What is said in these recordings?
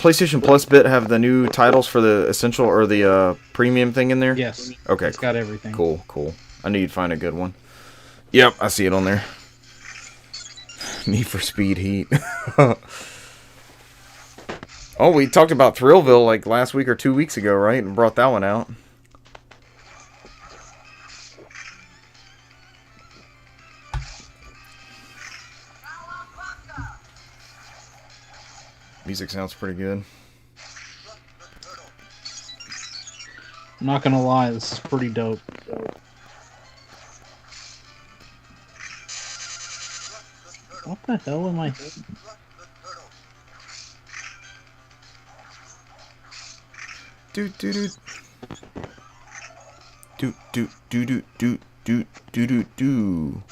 PlayStation Plus bit have the new titles for the essential or the premium thing in there? Yes. Okay. It's got everything. Cool. I knew you'd find a good one. Yep, I see it on there. Need for Speed Heat. Oh, we talked about Thrillville like last week or 2 weeks ago, right? And brought that one out. Music sounds pretty good. I'm not gonna lie, this is pretty dope. What the hell am I? Do do do. Do do do do do do do do do.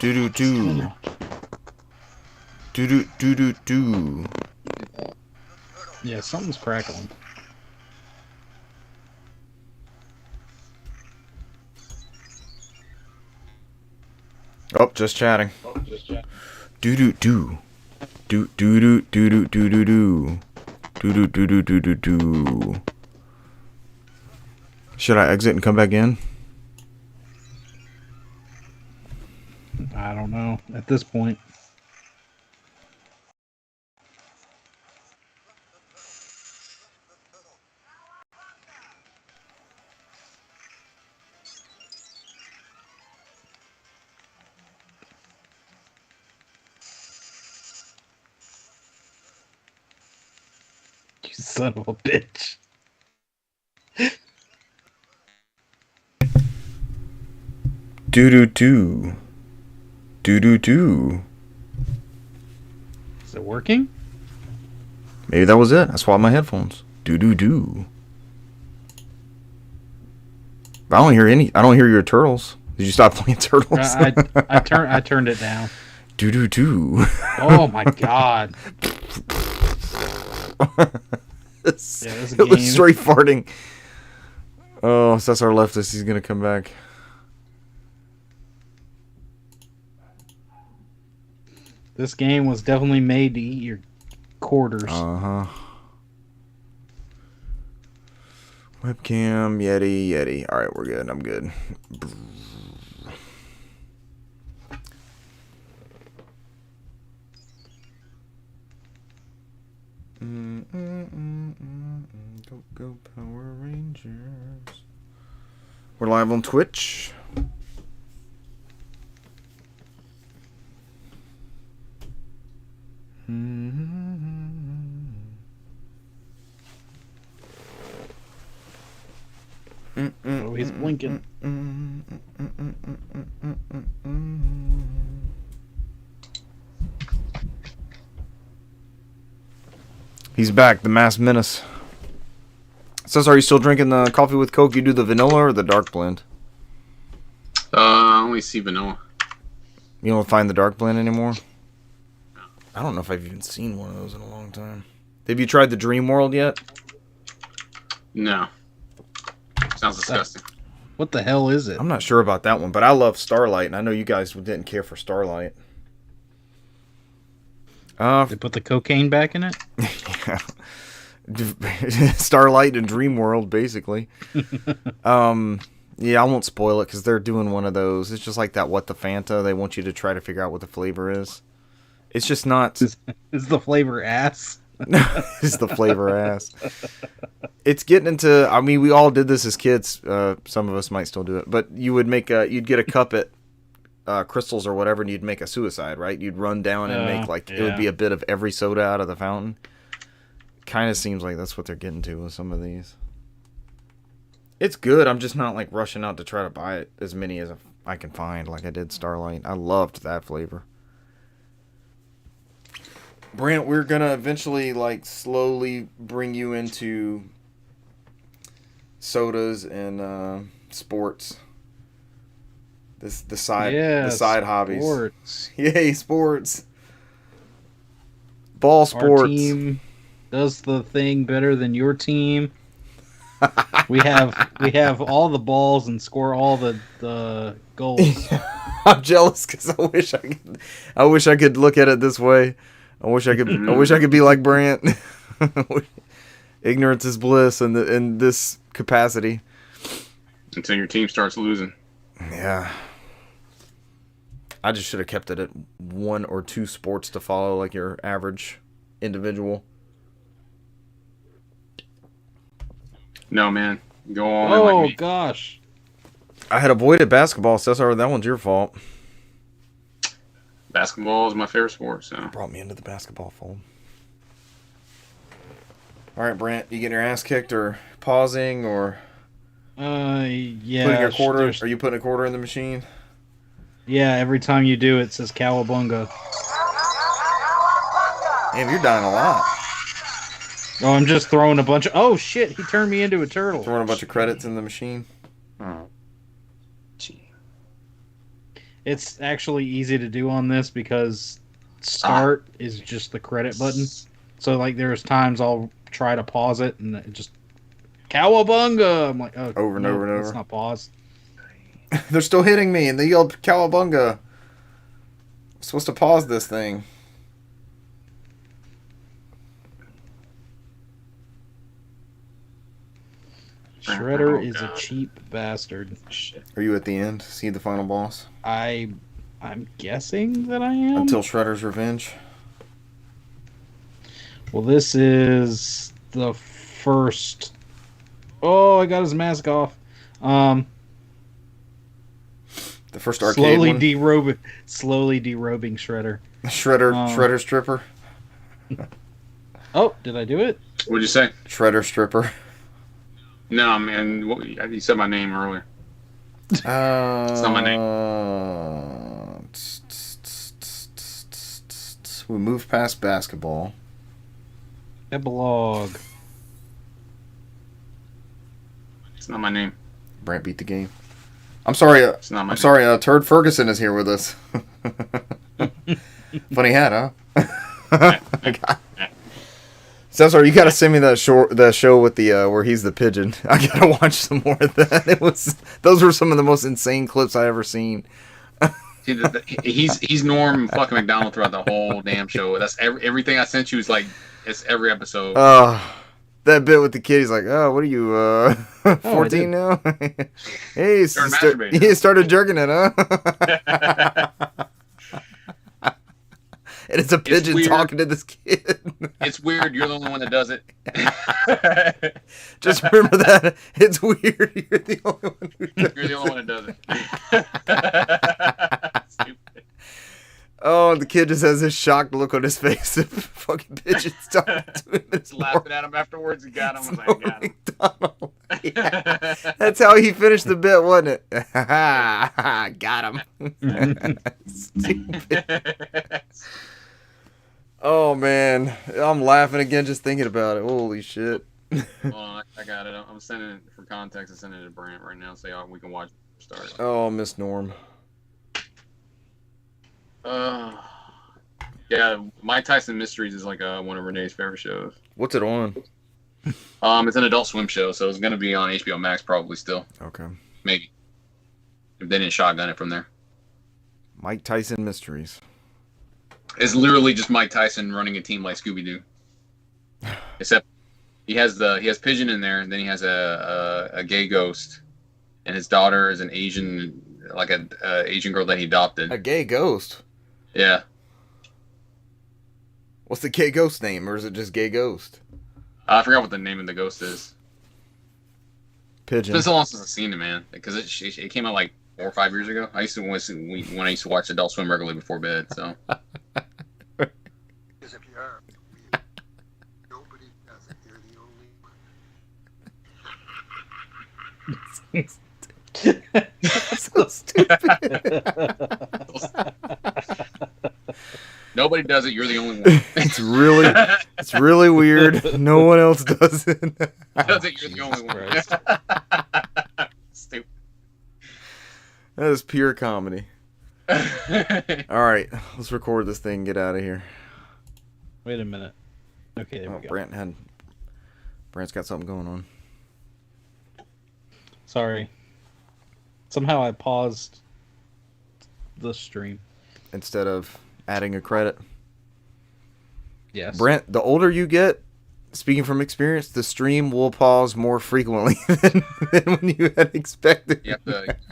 Do do do. Do do do do do. Yeah, something's crackling. Oh, just chatting. Do do do. Do do do do do do do do. Do do do do do do do. Should I exit and come back in? I don't know at this point. You son of a bitch. Do do do. Do do do. Is it working? Maybe that was it. I swapped my headphones. Do do do. I don't hear your turtles. Did you stop playing turtles? I turned it down. Do do do. Oh my god. It was straight farting. Oh, so that's our leftist. He's gonna come back. This game was definitely made to eat your quarters. Uh-huh. Webcam, Yeti. Alright, we're good. I'm good. Go Power Rangers. We're live on Twitch. Oh, he's blinking. He's back, the masked menace. It says, are you still drinking the coffee with Coke? You do the vanilla or the dark blend? I only see vanilla. You don't find the dark blend anymore? I don't know if I've even seen one of those in a long time. Have you tried the Dream World yet? No. Sounds disgusting. What the hell is it? I'm not sure about that one, but I love Starlight, and I know you guys didn't care for Starlight. They put the cocaine back in it? Yeah. Starlight and Dream World, basically. Yeah, I won't spoil it because they're doing one of those. It's just like that What the Fanta. They want you to try to figure out what the flavor is. It's just not... Is the flavor ass? No, it's the flavor ass. It's getting into... I mean, we all did this as kids. Some of us might still do it. But you would make you'd get a cup at Crystals or whatever, and you'd make a suicide, right? You'd run down and make like... Yeah. It would be a bit of every soda out of the fountain. Kind of seems like that's what they're getting to with some of these. It's good. I'm just not like rushing out to try to buy it as many as I can find, like I did Starlight. I loved that flavor. Brant, we're gonna eventually like slowly bring you into sodas and sports. The side hobbies. Sports. Yay, sports. Ball sports. Our team does the thing better than your team. we have all the balls and score all the goals. I'm jealous because I wish I could look at it this way. I wish I could be like Brant. Ignorance is bliss in this capacity. Until your team starts losing. Yeah. I just should have kept it at 1 or 2 sports to follow like your average individual. No, man. Go on Oh, like me. gosh. I had avoided basketball, Cesar. That one's your fault. Basketball is my favorite sport, so. Brought me into the basketball fold. All right, Brant, you getting your ass kicked or pausing or Yeah. putting a quarter? Are you putting a quarter in the machine? Yeah, every time you do it says Cowabunga. Damn, you're dying a lot. Oh, I'm just throwing a bunch of... Oh, shit, he turned me into a turtle. Throwing a bunch of credits in the machine. Oh. Gee. It's actually easy to do on this because start is just the credit button. So, like, there's times I'll try to pause it and it just... Cowabunga! I'm like, oh, Over and no, over and let's over. not pause. They're still hitting me, and they yelled Cowabunga. I'm supposed to pause this thing. Shredder is God. a cheap bastard. Shit. Are you at the end? See the final boss? I'm guessing that I am. Until Shredder's Revenge? Well, this is the first... Oh, I got his mask off. The first arcade one? Slowly derobing Shredder. Shredder Stripper? Oh, did I do it? What'd you say? Shredder Stripper. No, man. You said my name earlier. It's not my name. We moved past basketball. Epilogue. It's not my name. Brant beat the game. I'm sorry. It's not my I'm name. sorry. Turd Ferguson is here with us. Funny hat, huh? Cesar, you gotta send me that show with the where he's the pigeon. I gotta watch some more of that. Those were some of the most insane clips I ever seen. See, he's Norm fucking McDonald throughout the whole damn show. That's everything I sent you is like it's every episode. That bit with the kid, he's like, "Oh, what are you, 14 now?" Hey, he started jerking it, huh? And it's a pigeon talking to this kid. It's weird. You're the only one that does it. Just remember that. It's weird. You're the only one who does it. You're the only one that does it. Stupid. Oh, the kid just has this shocked look on his face. The fucking pigeon's talking to him. It's laughing at him afterwards. He got him. I was like, got him. Yeah. That's how he finished the bit, wasn't it? Got him. Stupid. Oh, man. I'm laughing again just thinking about it. Holy shit. Well, I got it. I'm sending it for context. I'm sending it to Brant right now so we can watch it start. Oh, Miss Norm. Yeah, Mike Tyson Mysteries is like one of Renee's favorite shows. What's it on? It's an Adult Swim show, so it's gonna be on HBO Max probably still. Okay. Maybe. If they didn't shotgun it from there. Mike Tyson Mysteries. It's literally just Mike Tyson running a team like Scooby Doo. Except he has Pigeon in there, and then he has a gay ghost, and his daughter is an Asian, like a Asian girl that he adopted. A gay ghost. Yeah. What's the gay ghost name, or is it just gay ghost? I forgot what the name of the ghost is. Pigeon. It's been so long since I've seen it, man. Because it came out like 4 or 5 years ago. I used to when I used to watch Adult Swim regularly before bed. So. Nobody does it. You're the only one. So stupid. Nobody does it. You're the only one. It's really weird. No one else does it. Does it? You're the only one. Stupid. That is pure comedy. All right, let's record this thing and get out of here. Wait a minute. Okay, there we go. Brant's got something going on. Sorry. Somehow I paused the stream. Instead of adding a credit. Yes. Brent, the older you get, speaking from experience, the stream will pause more frequently than when you had expected. You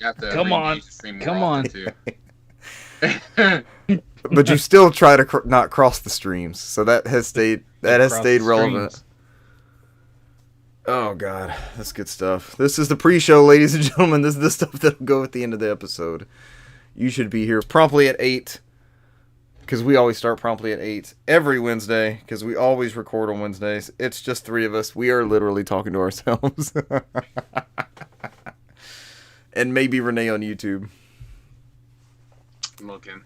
have to Come on. re-engage the stream more Come on. often, too. But you still try to not cross the streams, so that has stayed Cross the relevant. streams. Oh god, that's good stuff. This is the pre-show, ladies and gentlemen. This is the stuff that'll go at the end of the episode. You should be here promptly at 8, because we always start promptly at 8 every Wednesday, because we always record on Wednesdays. It's just 3 of us. We are literally talking to ourselves. And maybe Renee on YouTube. I'm looking.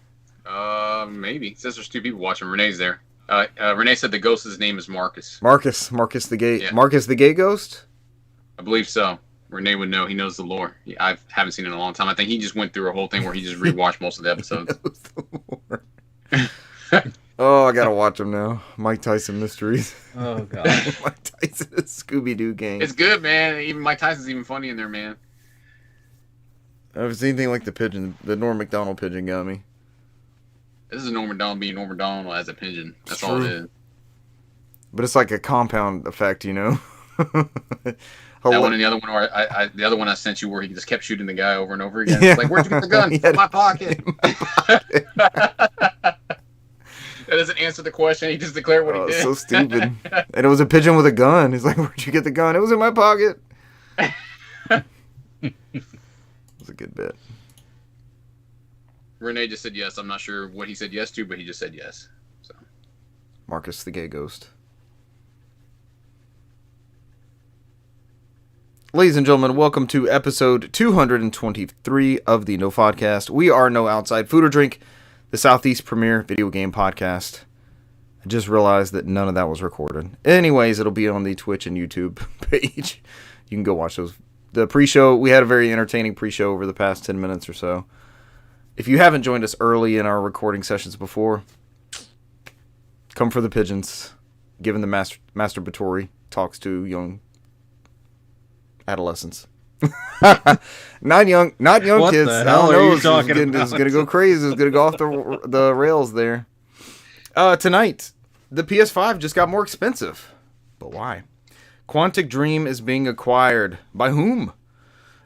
Maybe. It says there's 2 people watching. Renee's there. Renee said the ghost's name is Marcus. Marcus the gay, Yeah. Marcus the gay ghost. I believe so. Renee would know. He knows the lore. I haven't seen it in a long time. I think he just went through a whole thing where he just rewatched most of the episodes. Oh, I gotta watch them now. Mike Tyson Mysteries. Oh god. Mike Tyson Scooby-Doo gang. It's good, man. Even Mike Tyson's even funny in there, man. If it's anything like the pigeon, the Norm Macdonald pigeon got me. This is Norm Macdonald being Norm Macdonald as a pigeon. That's True. all it is. But it's like a compound effect, you know? That one and the other one, or the other one I sent you, where he just kept shooting the guy over and over again. Yeah. It's like, where'd you get the gun? Yeah. In my pocket. That doesn't answer the question. He just declared what he did. So stupid. And it was a pigeon with a gun. He's like, where'd you get the gun? It was in my pocket. It was a good bit. Renee just said yes. I'm not sure what he said yes to, but he just said yes. So Marcus the gay ghost. Ladies and gentlemen, welcome to episode 223 of the NOFODcast. We are No Outside Food or Drink, the Southeast premier video game podcast. I just realized that none of that was recorded. Anyways, it'll be on the Twitch and YouTube page. You can go watch those. The pre-show, we had a very entertaining pre-show over the past 10 minutes or so. If you haven't joined us early in our recording sessions before, come for the pigeons, given the masturbatory talks to young adolescents. not young What kids. the I hell don't are know. you It's talking about? gonna go crazy. It's gonna go off the rails there. Tonight, the PS5 just got more expensive. But why? Quantic Dream is being acquired. By whom?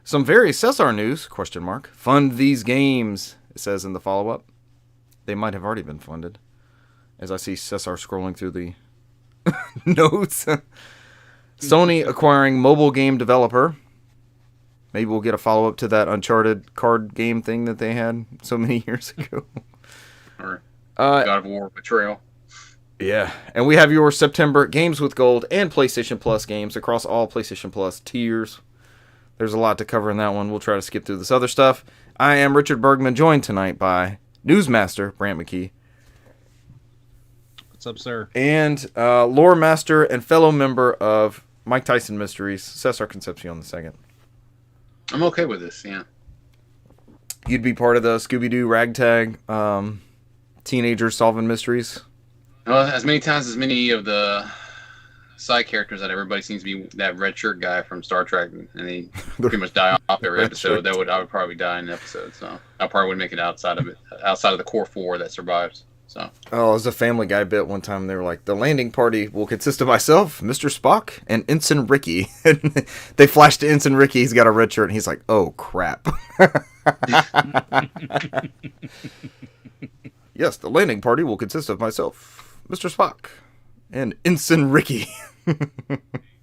Some various Cesar news, ? Fund these games, it says in the follow-up. They might have already been funded. As I see Cesar scrolling through the notes. Sony acquiring mobile game developer. Maybe we'll get a follow-up to that Uncharted card game thing that they had so many years ago. or God of War Betrayal. Yeah, and we have your September Games with Gold and PlayStation Plus games across all PlayStation Plus tiers. There's a lot to cover in that one. We'll try to skip through this other stuff. I am Richard Bergman, joined tonight by Newsmaster Brant McKee What's up, sir? and lore master and fellow member of Mike Tyson Mysteries, Cesar Concepcion II. I'm okay with this, yeah. You'd be part of the Scooby-Doo ragtag teenagers solving mysteries. Well, as many times as many of the side characters that everybody seems to be that red shirt guy from Star Trek, and they pretty much die off every red episode. shirt. I would probably die in an episode, so I probably wouldn't make it outside of the core 4 that survives. So Oh, it was a Family Guy bit one time. They were like, the landing party will consist of myself, Mr. Spock, and Ensign Ricky. And they flashed to Ensign Ricky. He's got a red shirt, and he's like, oh, crap. Yes, the landing party will consist of myself, Mr. Spock, and Ensign Ricky.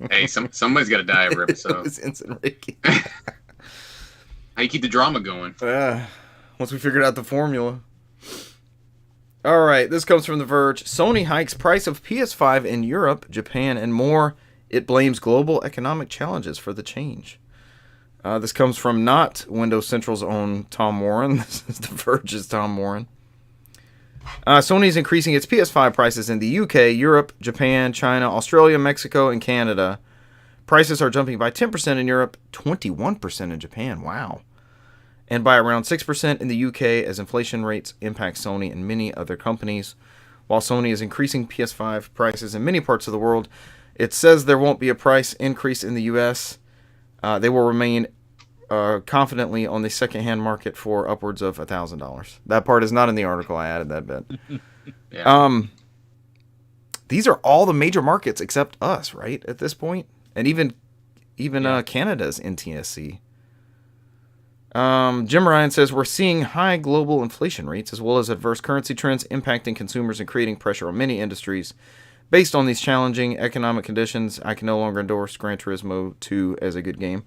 hey, somebody's got to die every It episode. was Ensign Ricky. How you keep the drama going? Once we figured out the formula. All right, this comes from The Verge. Sony hikes price of PS5 in Europe, Japan, and more. It blames global economic challenges for the change. This comes from not Windows Central's own Tom Warren. This is The Verge's Tom Warren. Sony is increasing its PS5 prices in the UK, Europe, Japan, China, Australia, Mexico, and Canada. Prices are jumping by 10% in Europe, 21% in Japan. Wow. And by around 6% in the UK as inflation rates impact Sony and many other companies. While Sony is increasing PS5 prices in many parts of the world, it says there won't be a price increase in the US. They will remain confidently on the secondhand market for upwards of $1,000. That part is not in the article. I added that bit. Yeah. These are all the major markets except us, right? At this point, and even Canada's NTSC. Jim Ryan says we're seeing high global inflation rates as well as adverse currency trends impacting consumers and creating pressure on many industries. Based on these challenging economic conditions, I can no longer endorse Gran Turismo 2 as a good game.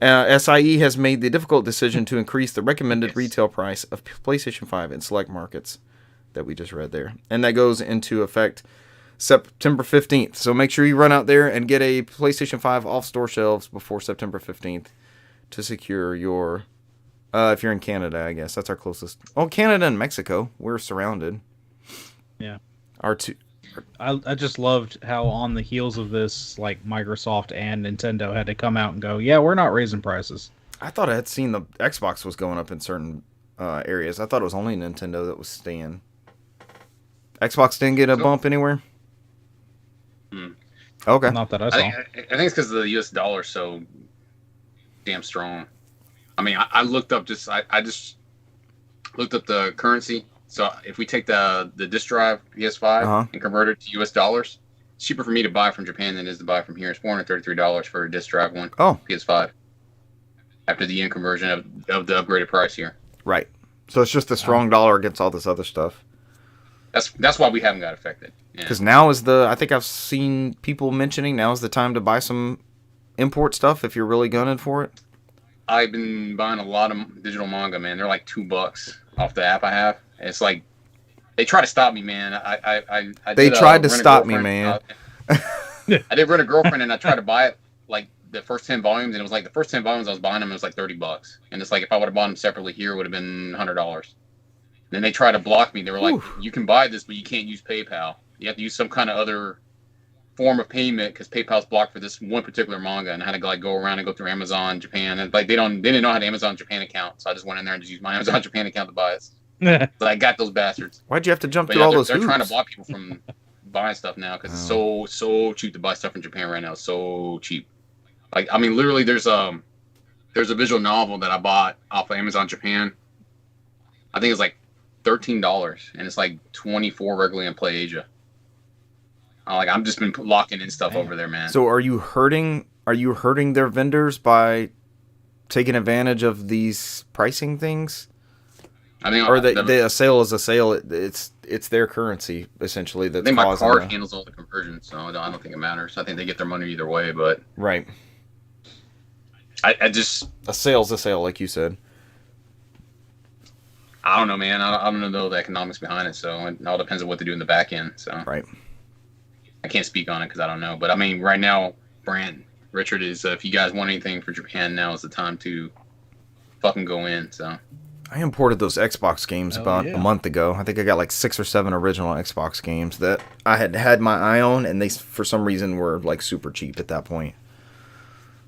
SIE has made the difficult decision to increase the recommended retail price of PlayStation 5 in select markets that we just read there. And that goes into effect September 15th. So make sure you run out there and get a PlayStation 5 off store shelves before September 15th to secure your... if you're in Canada, I guess. That's our closest... Oh, Canada and Mexico. We're surrounded. Yeah. Our two... I just loved how on the heels of this, like Microsoft and Nintendo had to come out and go, yeah, we're not raising prices. I thought I had seen the Xbox was going up in certain areas. I thought it was only Nintendo that was staying. Xbox didn't get a bump anywhere? Okay. Not that I saw. I think it's because the US dollar is so damn strong. I mean, I looked up I just looked up the currency. So if we take the disk drive PS5 and convert it to US dollars, it's cheaper for me to buy from Japan than it is to buy from here. It's $433 for a disk drive one. Oh. PS5. After the yen conversion of the upgraded price here. Right. So it's just a strong dollar against all this other stuff. That's why we haven't got affected. Because now is I think I've seen people mentioning now is the time to buy some import stuff if you're really gunning for it. I've been buying a lot of digital manga, man. They're like $2 off the app I have. It's like they try to stop me, man. They tried to stop me, man. I did rent a girlfriend, and I tried to buy it like the first 10 volumes, and it was like the first 10 volumes I was buying them. It was like $30, and it's like if I would have bought them separately here, it would have been $100. Then they tried to block me. They were like, "You can buy this, but you can't use PayPal. You have to use some kind of other form of payment because PayPal's blocked for this one particular manga." And I had to like go around and go through Amazon Japan, and like they didn't know how to Amazon Japan account, so I just went in there and just used my Amazon Japan account to buy it. So I got those bastards. Why'd you have to jump through all those They're hoops? trying to block people from buying stuff now because it's so cheap to buy stuff in Japan right now. It's so cheap. Like, I mean, literally, there's a visual novel that I bought off of Amazon Japan. I think it's like $13, and it's like $24 regularly in Play Asia. I'm just been locking in stuff over there, man. So are you hurting their vendors by taking advantage of these pricing things? I mean, or a sale is a sale. It's their currency essentially. That's I think my card handles all the conversion, so I don't think it matters. I think they get their money either way. But right, I just a sale's a sale, like you said. I don't know, man. I don't know the economics behind it, so it all depends on what they do in the back end. So right, I can't speak on it because I don't know. But I mean, right now, Brant, Richard is. If you guys want anything for Japan, now is the time to fucking go in. So. I imported those Xbox games about a month ago. I think I got like 6 or 7 original Xbox games that I had my eye on, and they, for some reason, were like super cheap at that point.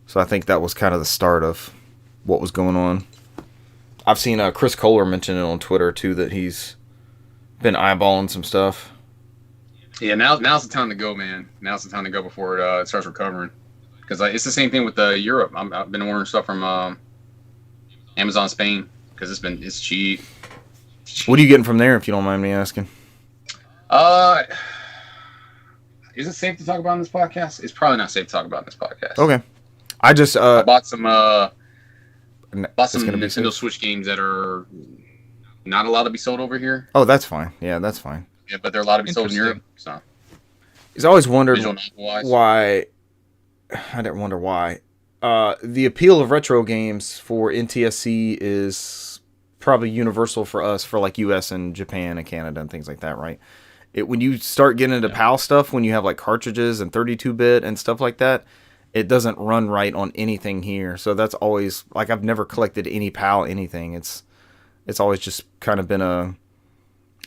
So I think that was kind of the start of what was going on. I've seen Chris Kohler mention it on Twitter, too, that he's been eyeballing some stuff. Yeah, now's the time to go, man. Now's the time to go before it starts recovering. Because it's the same thing with Europe. I've been ordering stuff from Amazon Spain. Because it's cheap. What are you getting from there, if you don't mind me asking? Is it safe to talk about on this podcast? It's probably not safe to talk about on this podcast. Okay. I just I bought some Nintendo safe. Switch games that are not allowed to be sold over here. Oh, that's fine. Yeah, that's fine. Yeah, but they're allowed to be sold in Europe. So he's always wondered why. I didn't wonder why. The appeal of retro games for NTSC is probably universal for us, for like US and Japan and Canada and things like that, right? When you start getting into PAL stuff, when you have like cartridges and 32-bit and stuff like that, it doesn't run right on anything here. So that's always, like, I've never collected any PAL anything. It's always just kind of been I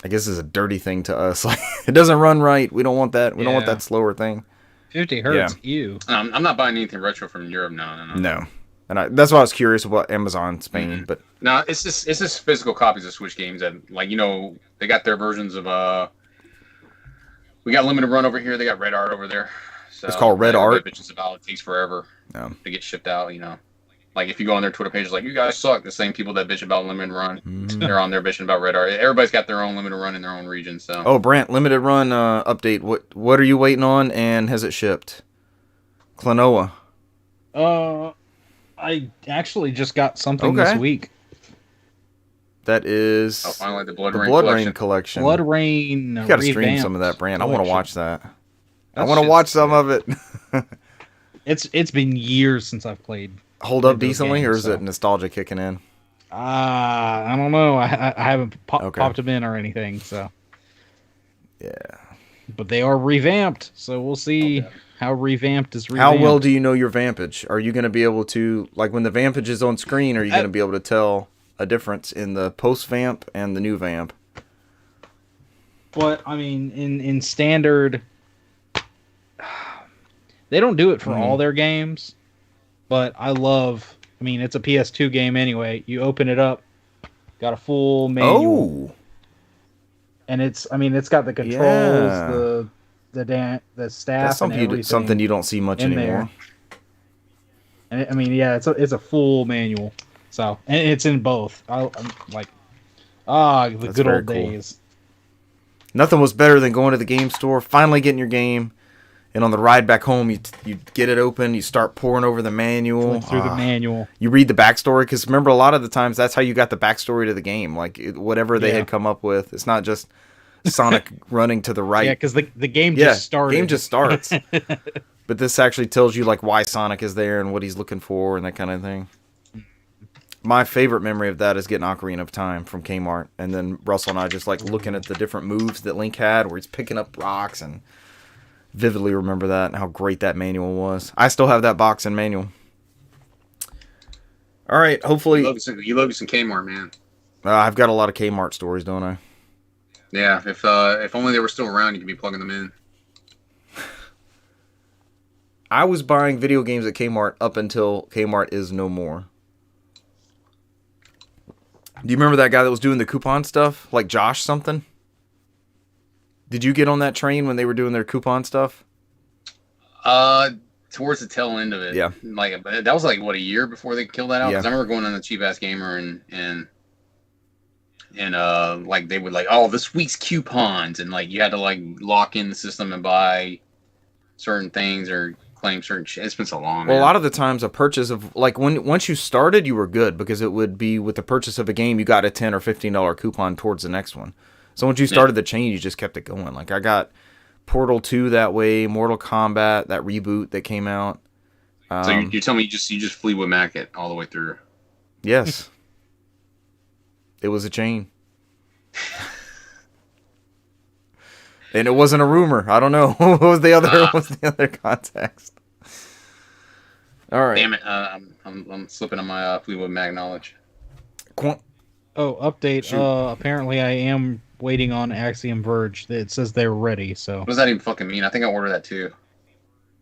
guess it's a dirty thing to us. Like, it doesn't run right. We don't want that. We don't want that slower thing. 50 hertz, ew. I'm not buying anything retro from Europe, no. And that's why I was curious about Amazon Spain, but no, it's just physical copies of Switch games that, like, they got their versions of we got limited run over here. They got Red Art over there. So it's called Red Art. Bitches about it takes forever to get shipped out. Like if you go on their Twitter page, it's like you guys suck. The same people that bitch about limited run, they're on there bitching about Red Art. Everybody's got their own limited run in their own region. So Oh, Brant, limited run update. What are you waiting on, and has it shipped? Klonoa. I actually just got something this week. That is finally the Blood Rain collection. Blood Rain. You got to stream some of that, Brant. I want to watch that. I That want to shit's watch some of it. It's been years since I've played. Hold up those decently, games, or is so. it nostalgia kicking in? I don't know. I haven't Okay. popped them in or anything. So, Yeah. but they are revamped. So we'll see how revamped is revamped. How well do you know your vampage? Are you going to be able to, like when the vampage is on screen, are you going to be able to tell a difference in the post vamp and the new vamp? But I mean, in standard, they don't do it for all their games. But I mean, it's a PS2 game anyway. You open it up, got a full manual, and it's got the controls, the staff, That's and everything. something you don't see much in anymore. There. And I mean, yeah, it's a full manual. So, and it's in both. I'm like, the That's good very old cool. days. Nothing was better than going to the game store, finally getting your game, and on the ride back home, you get it open, you start pouring over the manual. Flick through the manual. You read the backstory, because remember, a lot of the times, that's how you got the backstory to the game. Like, whatever they had come up with. It's not just Sonic running to the right. Yeah, because the game just started. Game just starts. But this actually tells you, like, why Sonic is there and what he's looking for and that kind of thing. My favorite memory of that is getting Ocarina of Time from Kmart, and then Russell and I just like looking at the different moves that Link had, where he's picking up rocks, and vividly remember that and how great that manual was. I still have that box and manual. All right, hopefully you love you some Kmart, man. I've got a lot of Kmart stories, don't I? Yeah, if only they were still around, you could be plugging them in. I was buying video games at Kmart up until Kmart is no more. Do you remember that guy that was doing the coupon stuff? Like Josh something? Did you get on that train when they were doing their coupon stuff? Towards the tail end of it. Yeah. Like that was like what, a year before they killed that out? Yeah. Because I remember going on the Cheap Ass Gamer and like they would like, oh, this week's coupons, and like you had to like lock in the system and buy certain things or claim certain shit. It's been so long. Well, man. a lot of the times a purchase of, like, once you started, you were good, because it would be with the purchase of a game, you got a $10 or $15 coupon towards the next one. So once you started the chain, you just kept it going. Like, I got Portal 2 that way, Mortal Kombat, that reboot that came out. So you tell me you just Fleetwood Mac it all the way through. Yes. It was a chain. And it wasn't a rumor. I don't know. What was the other context? All right. Damn it! I'm slipping on my Fleetwood Mac knowledge. Update. Apparently I am waiting on Axiom Verge. It says they're ready. So What does that even fucking mean? I think I ordered that too.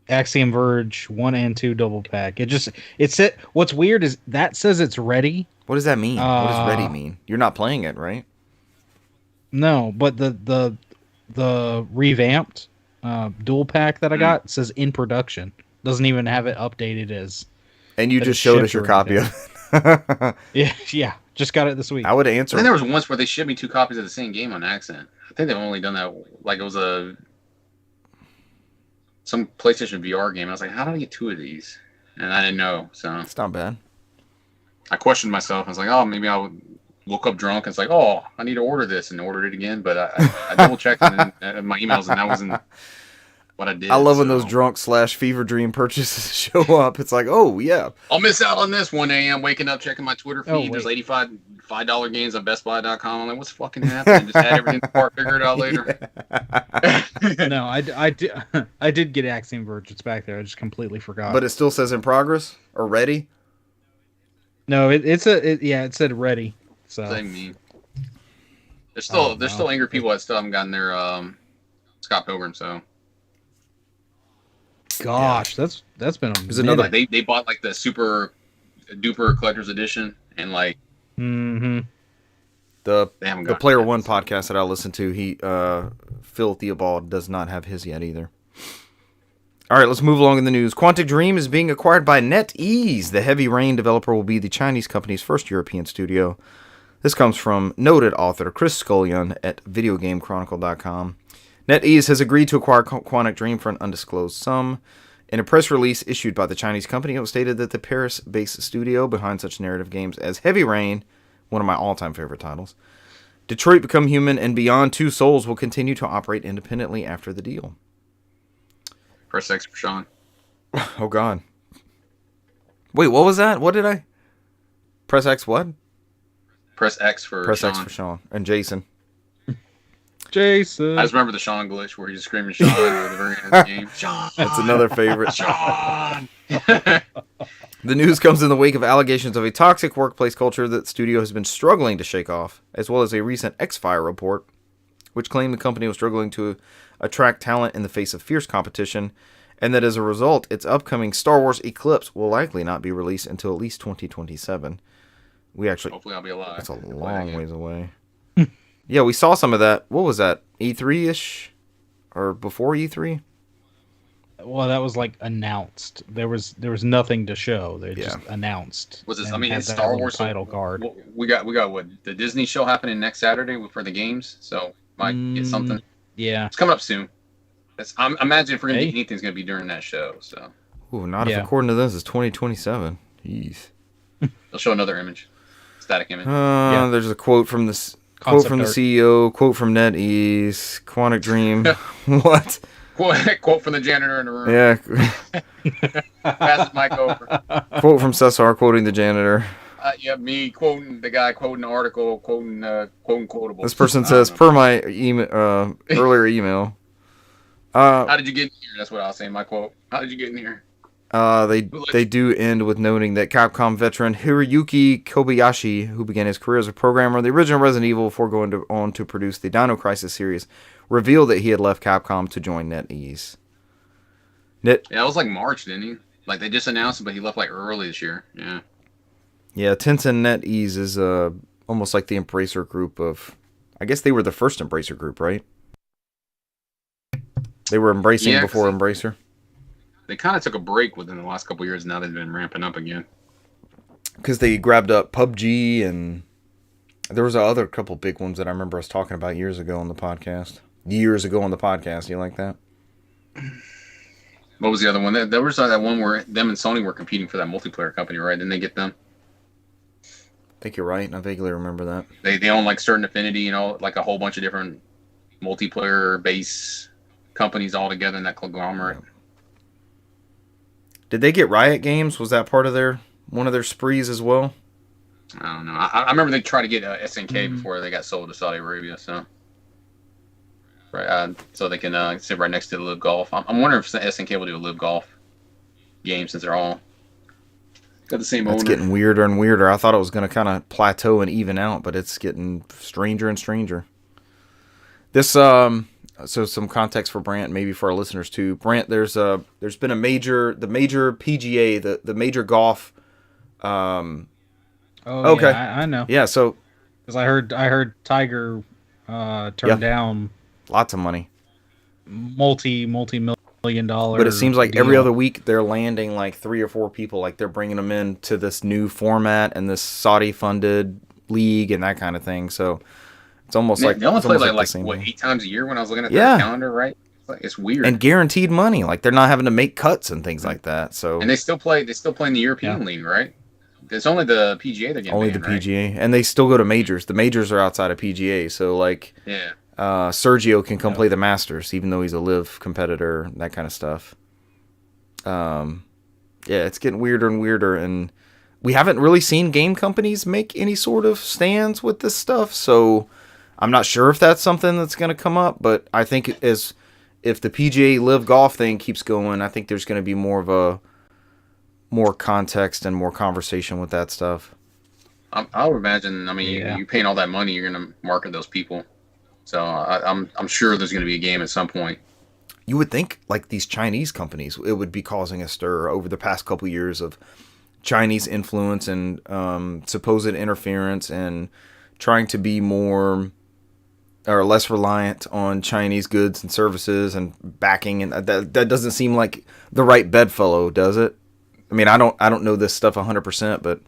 Axiom Verge 1 and 2 double pack. It said, what's weird is that says it's ready. What does that mean? What does ready mean? You're not playing it, right? No, but the revamped dual pack that I got says in production. Doesn't even have it updated as. And you just showed us your copy of it. Yeah. Just got it this week. I would I answer. think there was once where they shipped me 2 copies of the same game on accident. I think they've only done that like it was some PlayStation VR game. I was like, how did I get 2 of these? And I didn't know, so It's not bad. I questioned myself. I was like, oh, maybe I woke up drunk and it's like, oh, I need to order this, and ordered it again. But I double checked in my emails, and that wasn't what I did. I love when those drunk / fever dream purchases show up. It's like, oh yeah, I'll miss out on this 1 a.m. waking up checking my Twitter feed. Oh, wait. There's $5 games on BestBuy.com. I'm like, what's fucking happening? Just add everything apart, figure it out later. No, I did get Axiom Verge. It's back there. I just completely forgot. but it still says in progress or ready. no, it said ready. So Same me. There's still angry people that still haven't gotten their Scott Pilgrim. So gosh, that's been a There's another- like, they bought like the super duper collector's edition, and like Mm-hmm. The they haven't the gotten Player it. One podcast that I listen to, Phil Theobald does not have his yet either. All right, let's move along in the news. Quantic Dream is being acquired by NetEase. The Heavy Rain developer will be the Chinese company's first European studio. This comes from noted author Chris Scullion at VideoGameChronicle.com. NetEase has agreed to acquire Quantic Dream for an undisclosed sum. In a press release issued by the Chinese company, it was stated that the Paris-based studio behind such narrative games as Heavy Rain, one of my all-time favorite titles, Detroit Become Human, and Beyond Two Souls will continue to operate independently after the deal. Press X for Sean. Oh, God. Wait, what was that? What did I? Press X what? Press X for Press Sean. X for Sean. And Jason. Jason. I just remember the Sean glitch where he's just screaming Sean at the very end of the game. Sean! That's another favorite. Sean! The news comes in the wake of allegations of a toxic workplace culture that the studio has been struggling to shake off, as well as a recent X-Fire report, which claimed the company was struggling to attract talent in the face of fierce competition, and that as a result, its upcoming Star Wars Eclipse will likely not be released until at least 2027. Hopefully I'll be alive. That's a long ways away. Yeah, we saw some of that. What was that? E3-ish? Or before E3? Well, that was like announced. There was nothing to show. They just announced. Was this? and I mean, had it's that Star little Wars title card. We got what, the Disney show happening next Saturday for the games, so might get something. Yeah, It's coming up soon. I'm imagining if we're gonna get anything's gonna be during that show. So. Ooh, not if according to this, it's 2027. Jeez. They'll show another image, static image. There's a quote from this. Quote from the CEO, quote from NetEase, Quantic Dream. What? Quote from the janitor in the room. Yeah. Pass the mic over. Quote from Cesar quoting the janitor. Yeah, me quoting the guy quoting the article, quoting quotables. This person says, per my earlier email. How did you get in here? That's what I was saying. My quote. How did you get in here? They do end with noting that Capcom veteran Hiroyuki Kobayashi, who began his career as a programmer on the original Resident Evil before going on to produce the Dino Crisis series, revealed that he had left Capcom to join NetEase. Yeah, it was like March, didn't he? Like they just announced it, but he left like early this year. Yeah. Yeah, Tencent NetEase is almost like the Embracer group of. I guess they were the first Embracer group, right? They were embracing before Embracer. They kind of took a break within the last couple of years. Now they've been ramping up again. Because they grabbed up PUBG, and there was other couple big ones that I remember us talking about years ago on the podcast. You like that? What was the other one? There was that one where them and Sony were competing for that multiplayer company, right? Didn't they get them? I think you're right. I vaguely remember that. They own like Certain Affinity, like a whole bunch of different multiplayer base companies all together in that conglomerate. Yeah. Did they get Riot Games? Was that part of one of their sprees as well? I don't know. I remember they tried to get SNK before they got sold to Saudi Arabia. So, right, so they can sit right next to the Live Golf. I'm wondering if SNK will do a Live Golf game since they're all got the same owner. It's getting weirder and weirder. I thought it was going to kind of plateau and even out, but it's getting stranger and stranger. This So some context for Brant, maybe for our listeners too. Brant, there's been the major PGA, the major golf. Okay. Yeah, I know. Yeah, so because I heard Tiger turn down lots of money, multi-million dollar. But it seems like deal. every other week they're landing like 3 or 4 people, like they're bringing them into this new format and this Saudi-funded league and that kind of thing. So. It's almost like they only play like what, 8 times a year when I was looking at their calendar, right? It's weird. And guaranteed money, like they're not having to make cuts and things like that. So and they still play in the European League, right? It's only the PGA they're getting only banned, the PGA, right? And they still go to majors. The majors are outside of PGA, so like Sergio can come play the Masters, even though he's a live competitor, that kind of stuff. It's getting weirder and weirder, and we haven't really seen game companies make any sort of stands with this stuff, so. I'm not sure if that's something that's going to come up, but I think if the PGA Live Golf thing keeps going, I think there's going to be more context and more conversation with that stuff. I would imagine. I mean, you paying all that money, you're going to market those people. So I'm sure there's going to be a game at some point. You would think, like these Chinese companies, it would be causing a stir over the past couple years of Chinese influence and supposed interference and trying to be more. or less reliant on Chinese goods and services and backing, and that doesn't seem like the right bedfellow, does it? I mean, I don't know this stuff 100%, but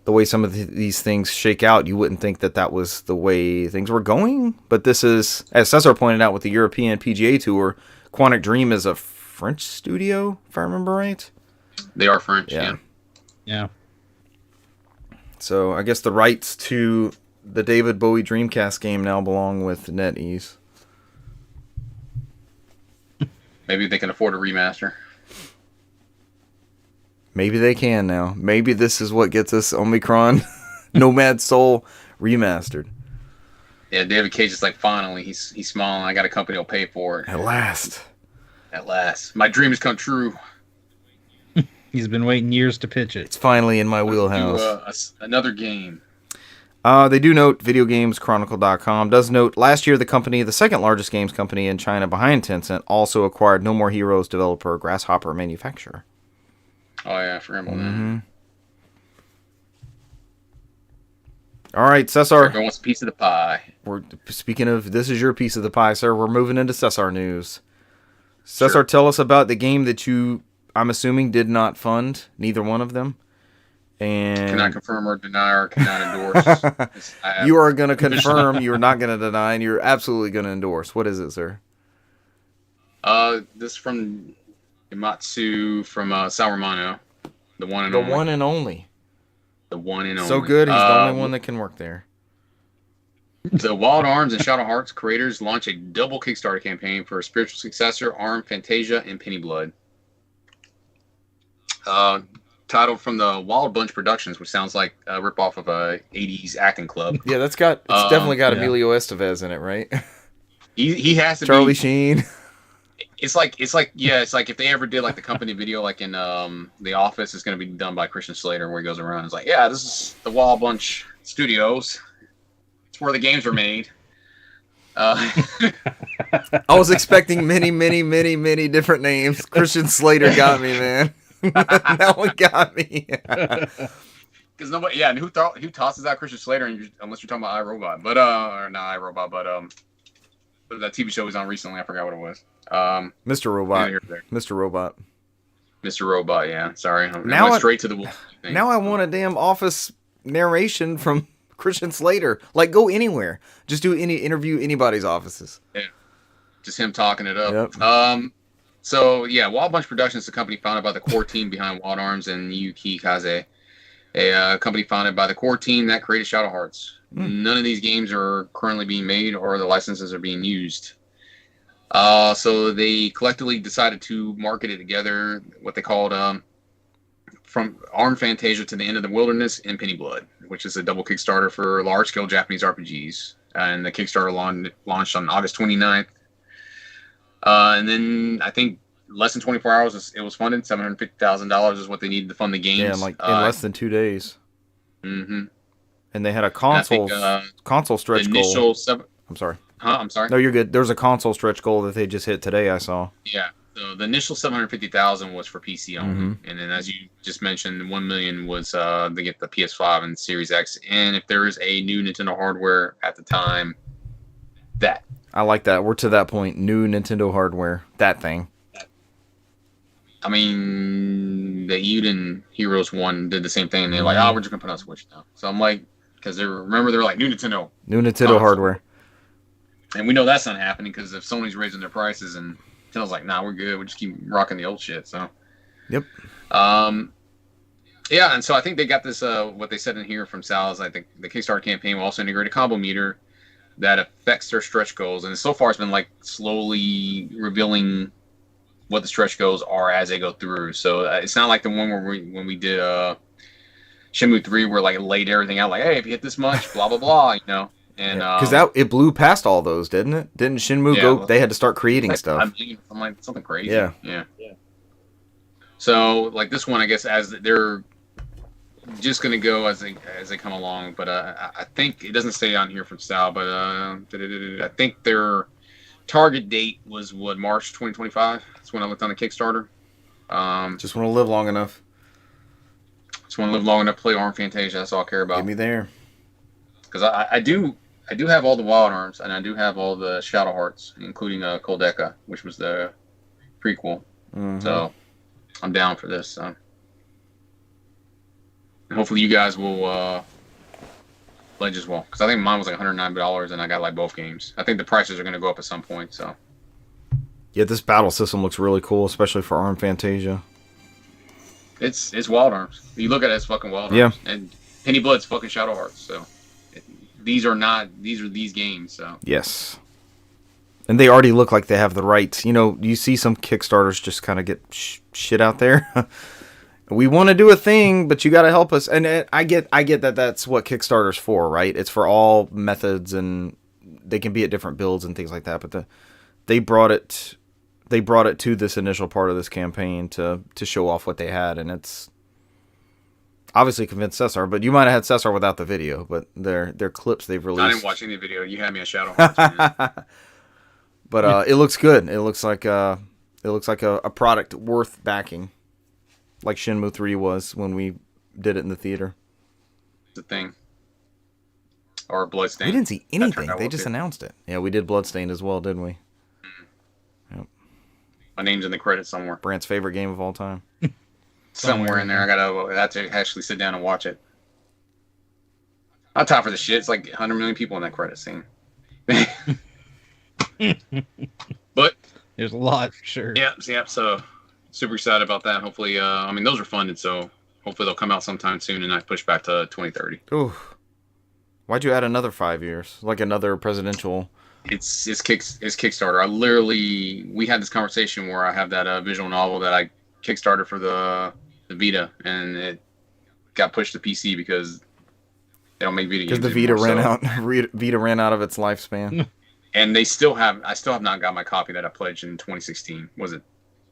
the way some of these things shake out, you wouldn't think that was the way things were going. But this is, as Cesar pointed out with the European PGA Tour, Quantic Dream is a French studio, if I remember right. They are French, yeah. Yeah. So I guess the rights to the David Bowie Dreamcast game now belong with NetEase. Maybe they can afford a remaster. Maybe they can now. Maybe this is what gets us Omicron Nomad Soul remastered. Yeah, David Cage is like, finally, he's smiling. I got a company that'll pay for it. At last. At last. My dream has come true. He's been waiting years to pitch it. It's finally in my wheelhouse. Another game. They do note, VideoGamesChronicle.com does note, last year the company, the second largest games company in China behind Tencent, also acquired No More Heroes developer Grasshopper manufacturer. Oh, yeah, I forgot about that. All right, Cesar. Everyone wants a piece of the pie. We're speaking of, this is your piece of the pie, sir. We're moving into Cesar news. Cesar, Sure. tell us about the game that you, I'm assuming, did not fund, neither one of them. And Cannot confirm or deny or cannot endorse. you are going to confirm, you're not going to deny, and you're absolutely going to endorse. What is it, sir? This is from Yamatsu from Saurmano. The one and The only. one and only. The one and only. So good, he's the only one that can work there. The Wild Arms and Shadow Hearts creators launch a double Kickstarter campaign for a spiritual successor, Arm, Fantasia, and Penny Blood. Titled from the Wild Bunch Productions, which sounds like a ripoff of a 80s acting club. Yeah, it's definitely got yeah. Emilio Estevez in it, right? He has to Charlie be. Sheen. It's like if they ever did like the company video, like in The Office, it's going to be done by Christian Slater, where he goes around. It's like, yeah, this is the Wild Bunch Studios. It's where the games were made. I was expecting many different names. Christian Slater got me, man. That one got me. Because nobody, yeah, and who tosses out Christian Slater unless you're talking about iRobot, but or not iRobot, but that TV show was on recently. I forgot what it was. Mr. Robot. Here, there. Mr. Robot. Mr. Robot, yeah. Sorry, I Now went straight to the thing. Now I want a damn Office narration from Christian Slater. Like, go anywhere. Just interview anybody's offices. Yeah, just him talking it up. Yep. So yeah, Wild Bunch Productions is a company founded by the core team behind Wild Arms and Yuki Kaze, a company founded by the core team that created Shadow Hearts. None of these games are currently being made or the licenses are being used. So they collectively decided to market it together, what they called From Arm Fantasia to the End of the Wilderness and Penny Blood, which is a double Kickstarter for large-scale Japanese RPGs. And the Kickstarter launched on August 29th. And then I think less than 24 hours it was funded. $750,000 is what they needed to fund the games. Yeah, in less than 2 days. Mm-hmm. And they had a console stretch goal. I'm sorry. I'm sorry. No, you're good. There's a console stretch goal that they just hit today, I saw. Yeah. So the initial $750,000 was for PC only, and then as you just mentioned, $1 million was to get the PS5 and Series X, and if there is a new Nintendo hardware at the time, that. I like that. We're to that point. New Nintendo hardware. That thing. I mean, the Eden Heroes 1 did the same thing. They're like, we're just going to put on Switch now. So I'm like, because they're like, new Nintendo. New Nintendo hardware. And we know that's not happening because if Sony's raising their prices and Nintendo's like, nah, we're good. We just keep rocking the old shit. So. Yep. Yeah, and so I think they got this, what they said in here from Sal is I think the Kickstarter campaign will also integrate a combo meter that affects their stretch goals. And so far it's been like slowly revealing what the stretch goals are as they go through. So it's not like the one where when we did Shenmue 3 where like it laid everything out like, hey, if you hit this much, blah, blah, blah, you know. And because it blew past all those, didn't it? Didn't Shenmue go? They had to start creating stuff. I'm like something crazy. Yeah. So like this one, I guess as they're just gonna go as they come along. But I think it doesn't say on here from Sal, but I think their target date was March 2025. That's when I looked on the Kickstarter. Just want to live long enough. Just want to live long enough to play Arm Fantasia. That's all I care about. Get me there. Because I do I do have all the Wild Arms, and I do have all the Shadow Hearts, including Koldeka, which was the prequel. Mhm. So I'm down for this. So. And hopefully you guys will pledge as well, because I think mine was like $109, and I got like both games. I think the prices are going to go up at some point. So Yeah, this battle system looks really cool, especially for Arm Fantasia. it's Wild Arms. You look at it, it's fucking Wild Arms. Yeah. And Penny Blood's fucking Shadow Hearts. So these are these games. So Yes. And they already look like they have the rights. You know, you see some Kickstarters just kind of get shit out there. We want to do a thing, but you got to help us. And I get that that's what Kickstarter's for, right? It's for all methods, and they can be at different builds and things like that. But they brought it to this initial part of this campaign to show off what they had, and it's obviously convinced Cesar. But you might have had Cesar without the video. But their clips they've released. I didn't watch any video. You had me at Shadow Hearts. Man. But it looks good. It looks like a product worth backing, like Shenmue 3 was when we did it in the theater. The thing. Or Bloodstain. We didn't see anything. out They well, just too. announced it. Yeah, we did Bloodstained as well, didn't we? My name's in the credits somewhere. Brant's favorite game of all time. Somewhere in there. I have to actually sit down and watch it. I'm tired for the shit. It's like 100 million people in that credit scene. But There's a lot for sure. yeah. So super excited about that. Hopefully, those are funded, so hopefully they'll come out sometime soon and not push back to 2030. Ooh. Why'd you add another 5 years? Like another presidential... It's Kickstarter. We had this conversation where I have that visual novel that I Kickstarted for the Vita, and it got pushed to PC because they don't make Vita games Because the Vita anymore, Vita ran out of its lifespan. And I still have not got my copy that I pledged in 2016. Was it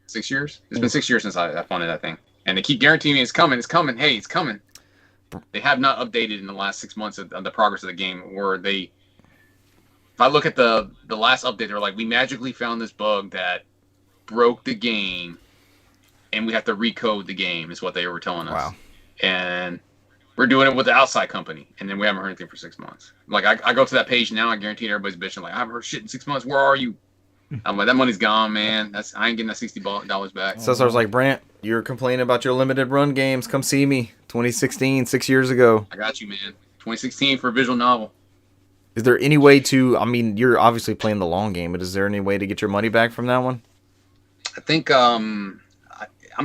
6 years? It's been 6 years since I funded that thing. And they keep guaranteeing me it's coming. Hey, it's coming. They have not updated in the last 6 months of the progress of the game. If I look at the last update, they're like, we magically found this bug that broke the game, and we have to recode the game, is what they were telling us. Wow. And we're doing it with the outside company, and then we haven't heard anything for 6 months. Like, I go to that page now, I guarantee everybody's bitching, like, I haven't heard shit in 6 months. Where are you? I'm like, that money's gone, man. I ain't getting that $60 back. Cesar's like, Brant, you're complaining about your limited run games. Come see me. 2016, 6 years ago. I got you, man. 2016 for a visual novel. Is there any way to... I mean, you're obviously playing the long game, but is there any way to get your money back from that one? I think, I'm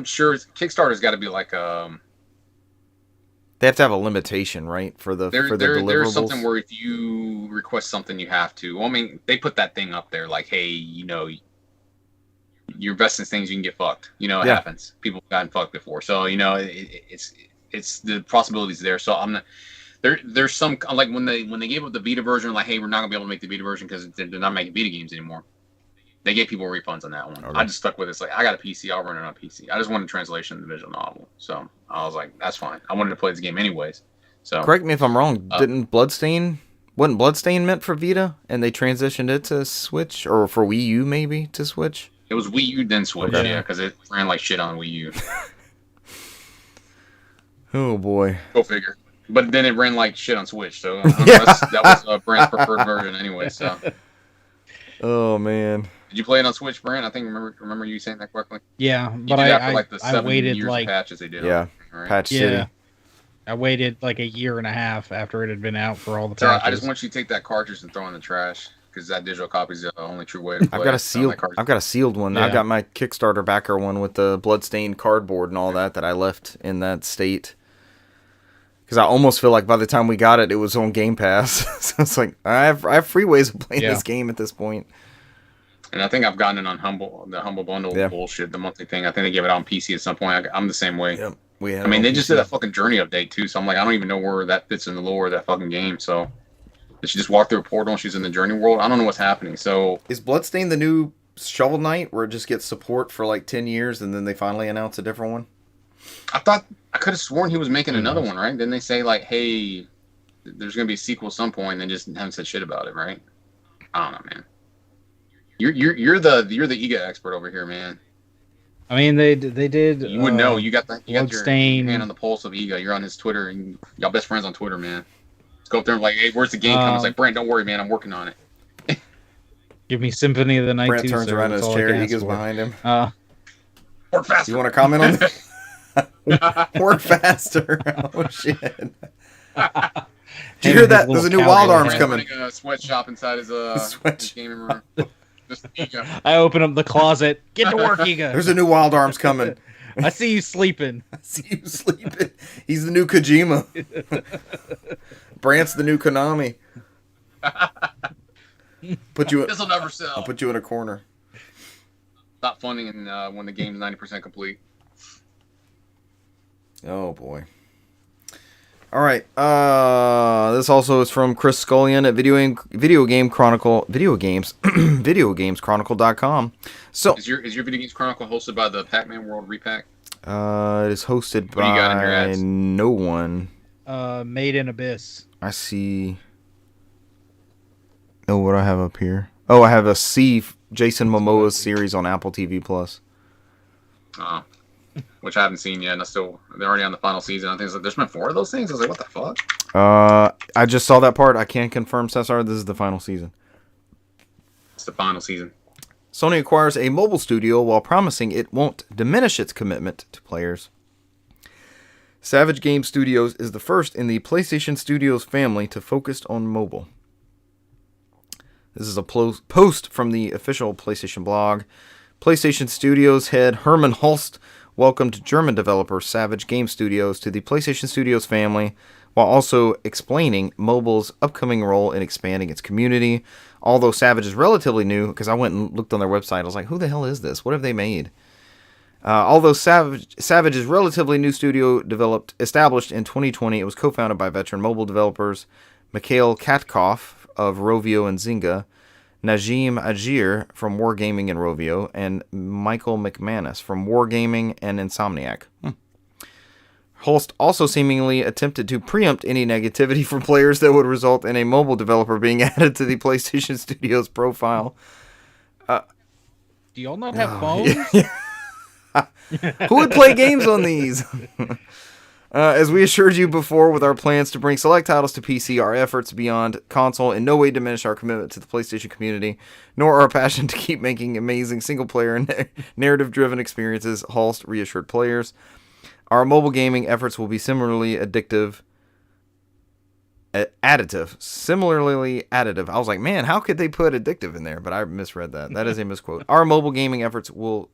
sure Kickstarter's got to be like, They have to have a limitation, right, for the deliverables? There's something where if you request something, you have to. Well, I mean, they put that thing up there like, hey, you're investing in things, you can get fucked. It happens. People have gotten fucked before. So, it's the possibilities there. So I'm not... There's some, like when they gave up the Vita version, like, hey, we're not gonna be able to make the Vita version because they're not making Vita games anymore. They gave people refunds on that one. Okay. I just stuck with it. It's like, I got a PC, I'll run it on PC. I just wanted a translation of the visual novel, so I was like, that's fine. I wanted to play this game anyways. So Correct me if I'm wrong. Wasn't Bloodstain meant for Vita, and they transitioned it to Switch, or for Wii U maybe to Switch? it was Wii U then Switch, Okay. yeah, because it ran like shit on Wii U. Oh boy. Go figure. But then it ran like shit on Switch, so that was Brand's preferred version anyway. So, Oh man. did you play it on Switch, Brand? I think remember you saying that correctly. Yeah, You but did after I like the 7 waited years like of patches they did. Yeah. Right? Patch yeah, City. I waited like a year and a half after it had been out for all the So patches. I just want you to take that cartridge and throw it in the trash because that digital copy is the only true way to play. I've got a It's not like sealed. cartridge. I've got a sealed one. Yeah. I've got my Kickstarter backer one with the bloodstained cardboard and all that I left in that state. Because I almost feel like by the time we got it, it was on Game Pass. So it's like I have free ways of playing Yeah. this game at this point. And I think I've gotten it on the Humble Bundle Yeah. bullshit, the monthly thing. I think they gave it out on PC at some point. I'm the same way. Yep. We had I mean, it they on just PC. did a fucking Journey update too, so I'm like, I don't even know where that fits in the lore of that fucking game. So did she just walk through a portal and she's in the Journey world? I don't know what's happening. So Is Bloodstained the new Shovel Knight where it just gets support for like 10 years and then they finally announce a different one? I could have sworn he was making another one, right? Didn't they say like, hey, there's gonna be a sequel at some point, and they just haven't said shit about it, right? I don't know, man. You're the EGA expert over here, man. I mean, they did. You would know. You got your Bloodstain. hand on the pulse of EGA. You're on his Twitter, and y'all best friends on Twitter, man. go up there and like, hey, where's the game coming? It's like, Brent, don't worry, man, I'm working on it. Give me Symphony of the Night. Brent 2, turns sir. around in That's his all I chair. can He ask goes for. behind him. Work faster. You want to comment on that? Work faster. Oh, shit. Did you hear that? There's a new Wild Arms coming. Running a sweatshop inside his gaming room. Just ego. I open up the closet. Get to work, Ego. There's a new Wild Arms coming. I see you sleeping. I see you sleeping. He's the new Kojima. Brant's the new Konami. This'll never sell. I'll put you in a corner. Stop funding and when the game's 90% complete. Oh boy. All right. This also is from Chris Scullion at Video Games Chronicle.com. So is your Video Games Chronicle hosted by the Pac-Man World Repack? It is hosted What do you got in your by ads? no one. Made in Abyss. I see. Oh, what do I have up here? Oh, I have a Jason Momoa's series on Apple TV Plus. Oh, which I haven't seen yet. And they're already on the final season. I think there's been 4 of those things. I was like, what the fuck? I just saw that part. I can't confirm, Cesar. This is the final season. It's the final season. Sony acquires a mobile studio while promising it won't diminish its commitment to players. Savage Game Studios is the first in the PlayStation Studios family to focus on mobile. This is a post from the official PlayStation blog. PlayStation Studios head Herman Holst welcomed German developer Savage Game Studios to the PlayStation Studios family, while also explaining mobile's upcoming role in expanding its community. Although Savage is relatively new, because I went and looked on their website, I was like, who the hell is this? What have they made? Although Savage is relatively new studio established in 2020, it was co-founded by veteran mobile developers Mikhail Katkoff of Rovio and Zynga, Najim Ajir from Wargaming and Rovio, and Michael McManus from Wargaming and Insomniac. Holst also seemingly attempted to preempt any negativity from players that would result in a mobile developer being added to the PlayStation Studios profile. Do y'all not have phones? Who would play games on these? As we assured you before, with our plans to bring select titles to PC, our efforts beyond console in no way diminish our commitment to the PlayStation community, nor our passion to keep making amazing single-player and narrative-driven experiences, Holst reassured players. Our mobile gaming efforts will be similarly additive. Similarly additive. I was like, man, how could they put addictive in there? But I misread that. That is a misquote. Our mobile gaming efforts will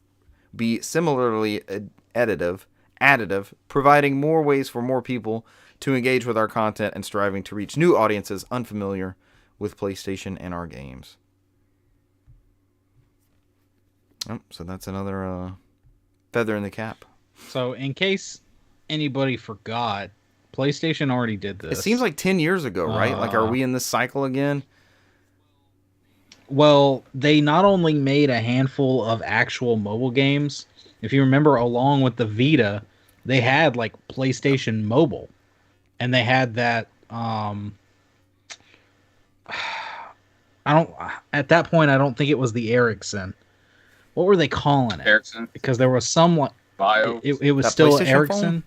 be similarly additive, providing more ways for more people to engage with our content and striving to reach new audiences unfamiliar with PlayStation and our games. Oh, so that's another feather in the cap. So, in case anybody forgot, PlayStation already did this. It seems like 10 years ago, right? Like, are we in this cycle again? Well, they not only made a handful of actual mobile games. If you remember, along with the Vita, they had like PlayStation Mobile, and they had that. At that point, I don't think it was the Ericsson. What were they calling it? Ericsson. Because there was somewhat. Bio. It was That still PlayStation Ericsson.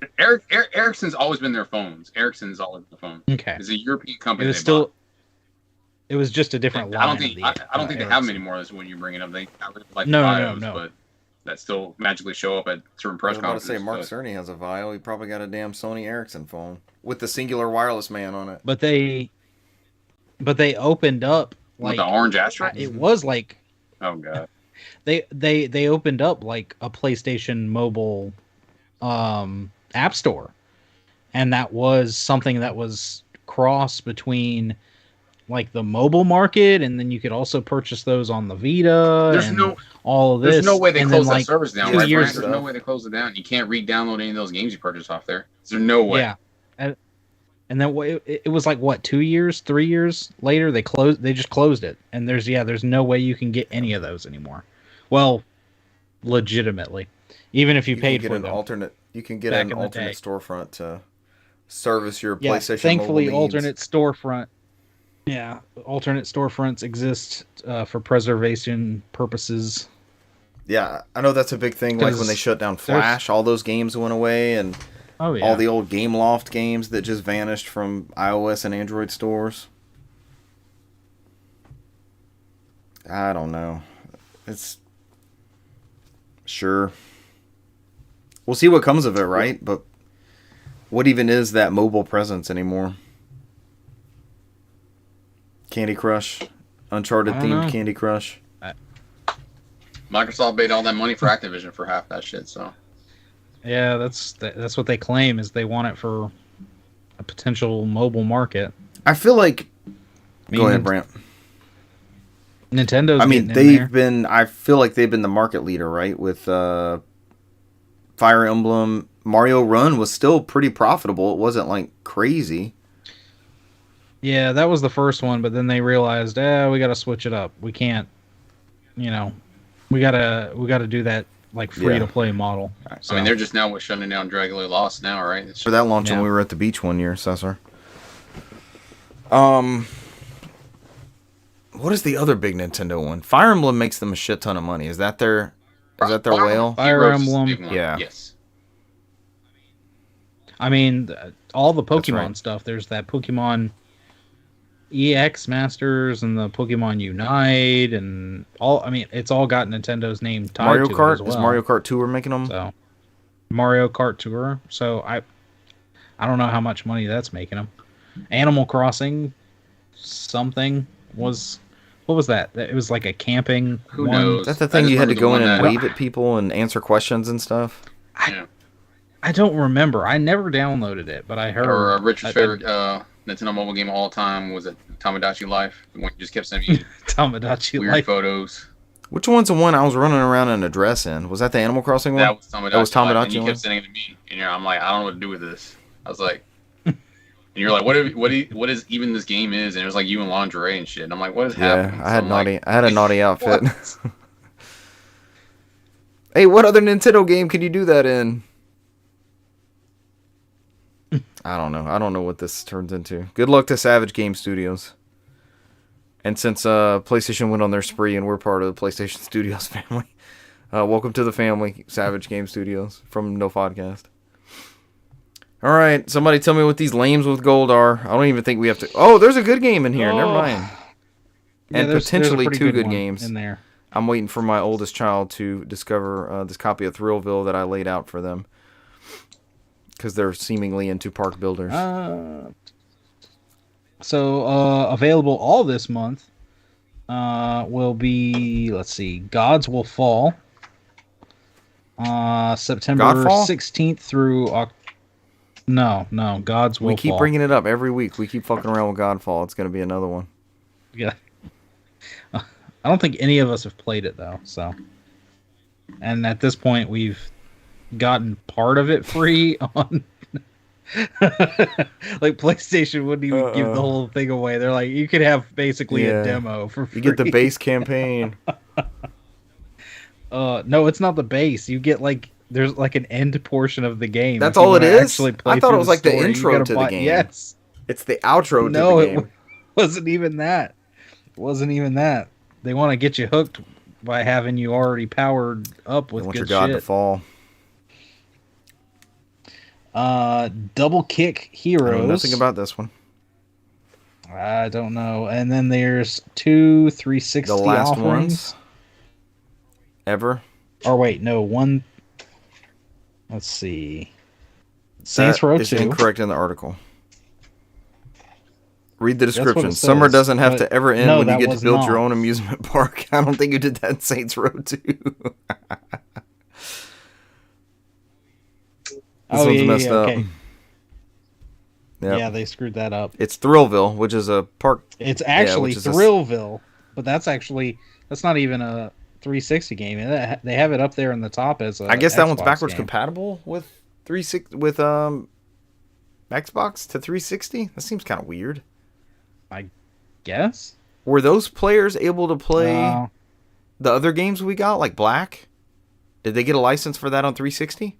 Ericsson's always been their phones. Ericsson's always the phone. Okay. It's a European company. It was still. It was just a different line. I don't think they have them Ericsson. anymore. That's when you bring it up. They got rid of like No, Bios, no. But that still magically show up at certain I press was about to conferences. say, Mark but- Cerny has a Vio. He probably got a damn Sony Ericsson phone with the singular wireless man on it. But they opened up with like the orange asterisk. it was like Oh god. they opened up like a PlayStation Mobile app store, and that was something that was cross between like the mobile market, and then you could also purchase those on the Vita. There's and no- all of this. There's no way they and close then, that like, service down, 2 right, years Brian? There's no way they close it down. You can't re-download any of those games you purchased off there. There's no way. Yeah, and then it was like what 2 years, 3 years later they closed. They just closed it, and there's no way you can get any of those anymore. Well, legitimately, even if you You paid can for get them. you can get back an in the alternate day. storefront to service your Yeah, PlayStation thankfully, mobile needs. alternate storefront. Yeah, alternate storefronts exist for preservation purposes. Yeah, I know that's a big thing. Like when they shut down Flash, all those games went away, and Oh yeah. All the old Gameloft games that just vanished from iOS and Android stores. I don't know. It's sure. We'll see what comes of it, right? But what even is that mobile presence anymore? Candy Crush, Uncharted themed Candy Crush. Microsoft paid all that money for Activision for half that shit. So Yeah, that's what they claim is they want it for a potential mobile market. I feel like. I mean, Go ahead, Brant. Nintendo's. I mean, getting in there. been. I feel like they've been the market leader, right? With Fire Emblem, Mario Run was still pretty profitable. It wasn't like crazy. Yeah, that was the first one, but then they realized, we got to switch it up. We can't, we gotta do that like free to play model. So, I mean, they're just now shutting down Dragula Lost now, right? It's For that launch when we were at the beach one year, Cesar. What is the other big Nintendo one? Fire Emblem makes them a shit ton of money. Is that their whale? Fire Emblem. Yeah. Yes. I mean, all the Pokemon right. stuff. There's that Pokemon EX Masters and the Pokemon Unite and all. I mean, it's all got Nintendo's name tied Mario to it Kart as well. is Mario Kart Tour making them. So Mario Kart Tour. So I don't know how much money that's making them. Animal Crossing something was. What was that? It was like a camping. Who knows? That's the I thing just you had to remember go the in one and that- wave at people and answer questions and stuff. Yeah. I don't remember. I never downloaded it, but I heard. Or Richard's favorite Nintendo mobile game of all time was it Tamagotchi Life? The one you just kept sending me Tamagotchi weird Life. photos. Which one's the one I was running around in a dress in? Was that the Animal Crossing one? That was Tamagotchi. That was Life, and Tamagotchi you one? kept sending it to me, and I'm like, I don't know what to do with this. I was like, and you're like, what is even this game is? And it was like you in lingerie and shit. And I'm like, what is happening? Yeah, I had So I'm naughty. like, I had a naughty outfit. what? Hey, what other Nintendo game can you do that in? I don't know. I don't know what this turns into. Good luck to Savage Game Studios. And since PlayStation went on their spree and we're part of the PlayStation Studios family, welcome to the family, Savage Game Studios from NOFODcast. All right, somebody tell me what these lames with gold are. I don't even think we have to. Oh, there's a good game in here. Never mind. Yeah, And there's a potentially pretty two good one games. in there. I'm waiting for my oldest child to discover this copy of Thrillville that I laid out for them. Because they're seemingly into park builders. So available all this month will be, let's see, Gods Will Fall. September Godfall? 16th through No, Gods Will Fall. We keep bringing it up every week. We keep fucking around with Godfall. It's going to be another one. Yeah. I don't think any of us have played it though, so. And at this point we've gotten part of it free on like PlayStation wouldn't even give the whole thing away. They're like, you could have basically a demo for free. You get the base campaign. No, it's not the base. You get like there's like an end portion of the game. That's if you all it wanna is? actually play I thought it through was like the story, you intro gotta to the game. Yes. It's the outro to No, the it game. wasn't even that. It wasn't even that. They want to get you hooked by having you already powered up with I want good your god shit. to fall. Double Kick I Heroes. know nothing about this one. I don't know. And then there's 2 360 The last offerings. ones ever. Or wait, no, one. Let's see. Saints That Row is 2. incorrect in the article. Read the That's what description. it Summer says, doesn't have but to ever end no, when you that get to was build your not. own amusement park. I don't think you did that in Saints Row 2. This one's messed up. okay. Yep. Yeah, they screwed that up. It's Thrillville, which is a park. It's actually which is a Thrillville, but that's not even a 360 game. They have it up there in the top as a I guess that one's Xbox backwards game. compatible with Xbox to 360. That seems kind of weird. I guess. Were those players able to play Uh, the other games we got, like Black? Did they get a license for that on 360?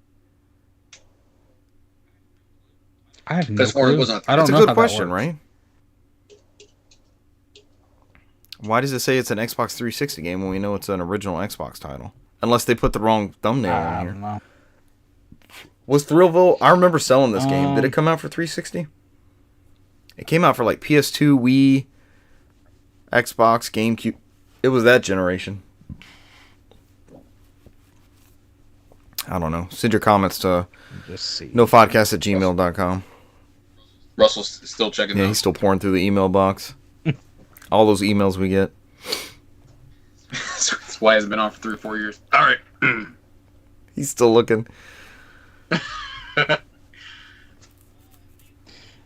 I have no As far as it clue. was on- I don't That's a know good how that question, works. right? Why does it say it's an Xbox 360 game when we know it's an original Xbox title? Unless they put the wrong thumbnail I on here. don't know. Was Thrillville? I remember selling this game. Did it come out for 360? It came out for like PS2, Wii, Xbox, GameCube. It was that generation. I don't know. Send your comments to NOFODcast@gmail.com. Russell's still checking. Yeah, he's still pouring through the email box. All those emails we get. That's why it hasn't been on for 3 or 4 years. All right. He's still looking.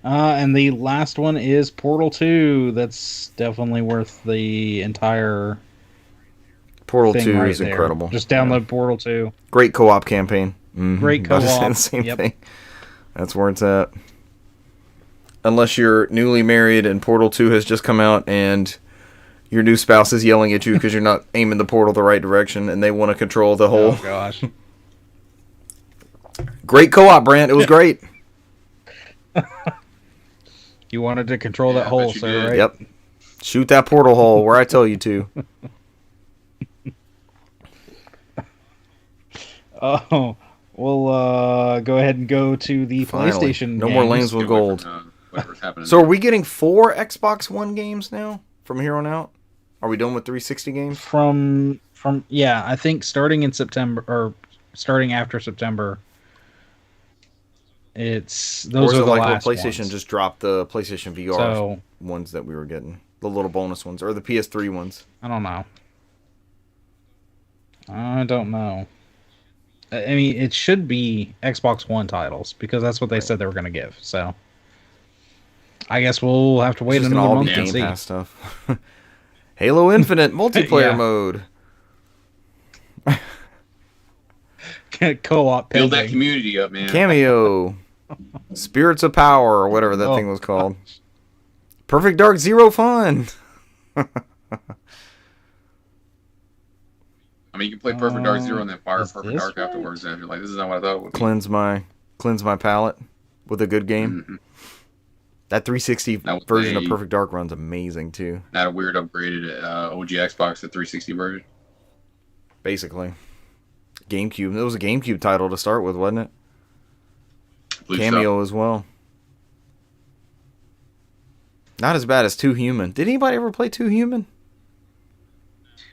And the last one is Portal 2. That's definitely worth the entire Portal thing 2 right is there. incredible. Just download Portal 2. Great co-op campaign. Mm-hmm. Great About to say co-op. the same Yep. thing. That's where it's at. Unless you're newly married and Portal 2 has just come out and your new spouse is yelling at you because you're not aiming the portal the right direction and they want to control the whole... Oh, gosh. Great co-op, Brant. It was great. You wanted to control that I hole, bet you sir, did. right? Yep. Shoot that portal hole where I tell you to. Oh, we'll go ahead and go to the Finally. PlayStation No more games. lanes with gold. Whatever's happening. So are we getting 4 Xbox One games now from here on out? Are we done with 360 games? From yeah, I think starting in September or starting after September, those Or is are it the like last where PlayStation ones. just dropped the PlayStation VR So ones that we were getting? The little bonus ones. Or the PS3 ones? I don't know. I don't know. I mean, it should be Xbox One titles because that's what they said they were going to give. So I guess we'll have to wait It's just gonna another all be month and Game see. Pass stuff. Halo Infinite multiplayer Yeah. mode. Co-op Build that pending. community up, man. Cameo. Spirits of Power, or whatever that Oh, thing was called. Perfect Dark Zero Fun. I mean, you can play Perfect Dark Zero and then fire is Perfect this Dark right? afterwards, and you're like, this is not what I thought it would be. Cleanse my palate with a good game. Mhm. That 360 That was version of a- Perfect Dark runs amazing too. Not a weird upgraded OG Xbox to 360 version. Basically, GameCube. It was a GameCube title to start with, wasn't it? Blue Cameo as well. Not as bad as Two Human. Did anybody ever play Two Human?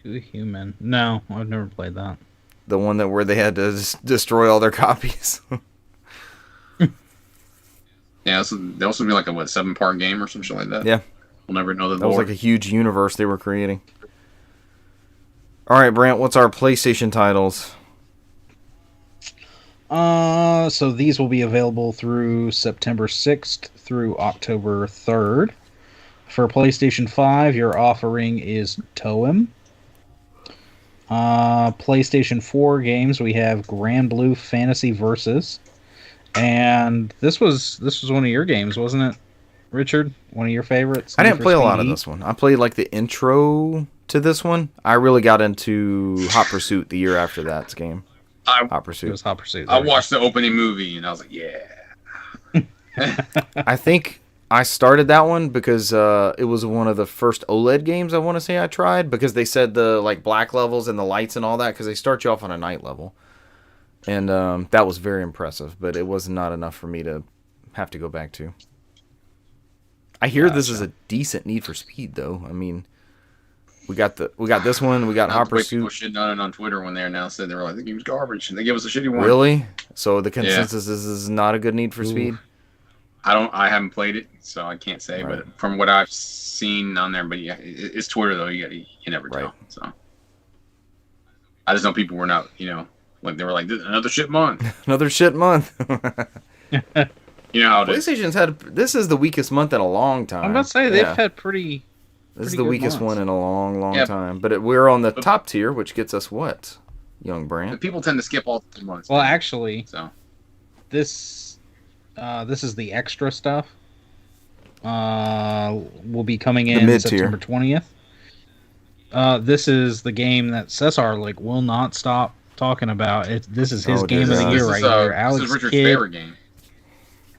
Too Human. No, I've never played that. The one that where they had to destroy all their copies. Yeah, that was be like a 7-part game or some shit like that. Yeah. We'll never know the That was lore. like a huge universe they were creating. All right, Brant, what's our PlayStation titles? So these will be available through September 6th through October 3rd. For PlayStation 5, your offering is Toem. PlayStation 4 games, we have Grand Blue Fantasy Versus. And this was one of your games, wasn't it, Richard? One of your favorites? I Need didn't for play a lot Speed of Heat? this one. I played like the intro to this one. I really got into Hot Pursuit the year after that game. Hot It Pursuit. was Hot Pursuit. I watched the opening movie and I was like, yeah. I think I started that one because it was one of the first OLED games I want to say I tried, because they said the like black levels and the lights and all that, because they start you off on a night level. And that was very impressive, but it was not enough for me to have to go back to. I hear this is a decent Need for Speed, though. I mean, we got this one, we got Hot People Pursuit. shitting on it on Twitter when they announced it. They were like, the game's garbage, and they gave us a shitty one. Really? So the consensus is this is not a good Need for Speed? I haven't played it, so I can't say. Right. But from what I've seen on there, but yeah, it's Twitter though. You never tell. Right. So I just know people were not, like they were like, another shit month. Another shit month. You know how it is. PlayStation's had this is the weakest month in a long time. I'm about to say they've Yeah. had pretty. This is pretty the good weakest months. one in a long Yeah. time. But we're on the top tier, which gets us what, young But Brant? people tend to skip all 2 months. Well, actually, so this is the extra stuff. Will be coming in mid-tier. September 20th. This is the game that Cesar will not stop talking about. This is his Oh, game dear of the God. year this right is, here. this Alex is Richard's Kidd. favorite game.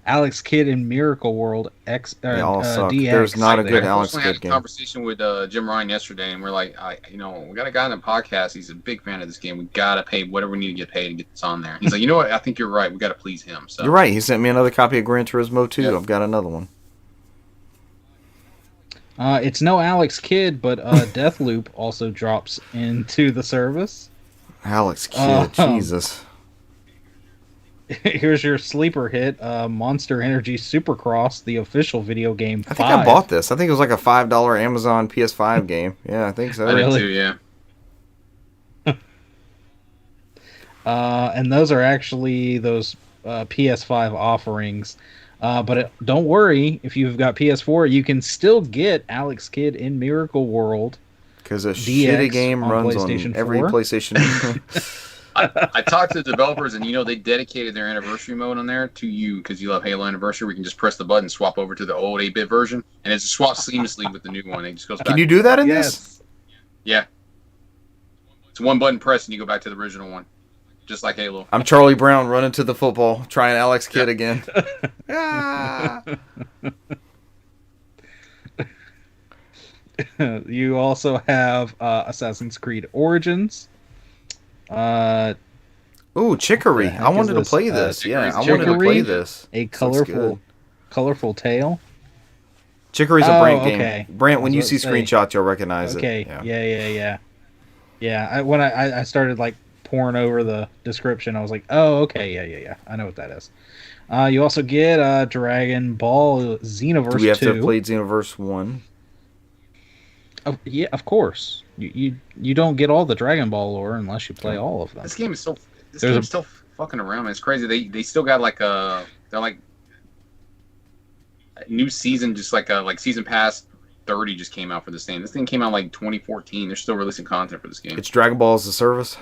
Alex Kidd in Miracle World They all suck. DX. There's not a good there. Alex I had Kidd a game. conversation with Jim Ryan yesterday, and we're like, we got a guy on the podcast. He's a big fan of this game. We gotta pay whatever we need to get paid to get this on there. He's like, you know what? I think you're right. We gotta please him. So You're right. He sent me another copy of Gran Turismo 2. Yep. I've got another one. It's no Alex Kidd, but Deathloop also drops into the service. Alex Kidd, Jesus. Here's your sleeper hit, Monster Energy Supercross, the official video game. I think I bought this. I think it was like a $5 Amazon PS5 game. Yeah, I think so. I did Really? too. Yeah. And those are actually those PS5 offerings. But don't worry, if you've got PS4, you can still get Alex Kidd in Miracle World. Because a DX shitty game on runs PlayStation on every 4. PlayStation. I talked to the developers, and they dedicated their anniversary mode on there to you because you love Halo Anniversary. We can just press the button, swap over to the old 8-bit version, and it's swapped seamlessly with the new one. It just goes back. Can you do that in this? Yeah. It's one button press, and you go back to the original one, just like Halo. I'm Charlie Brown running to the football, trying Alex Kidd again. Ah. You also have Assassin's Creed Origins. Ooh, Chicory. The heck I wanted is to this? play this. Chicory's Yeah, I wanted to Chicory? play this. A This looks good. colorful tale. Chicory's a Oh, Brant okay. game. Brant, when I you was see about to say. screenshots, you'll recognize Okay. it. Yeah. When I started like pouring over the description, I was like, oh, okay, yeah. I know what that is. You also get Dragon Ball Xenoverse 2. Do we have to have played Xenoverse 1? Yeah, of course. You don't get all the Dragon Ball lore unless you play all of them. This game is still There's still fucking around, man. It's crazy. They still got like they're like a new season, just like season pass 30 just came out for this thing. This thing came out like 2014. They're still releasing content for this game. It's Dragon Ball as a service.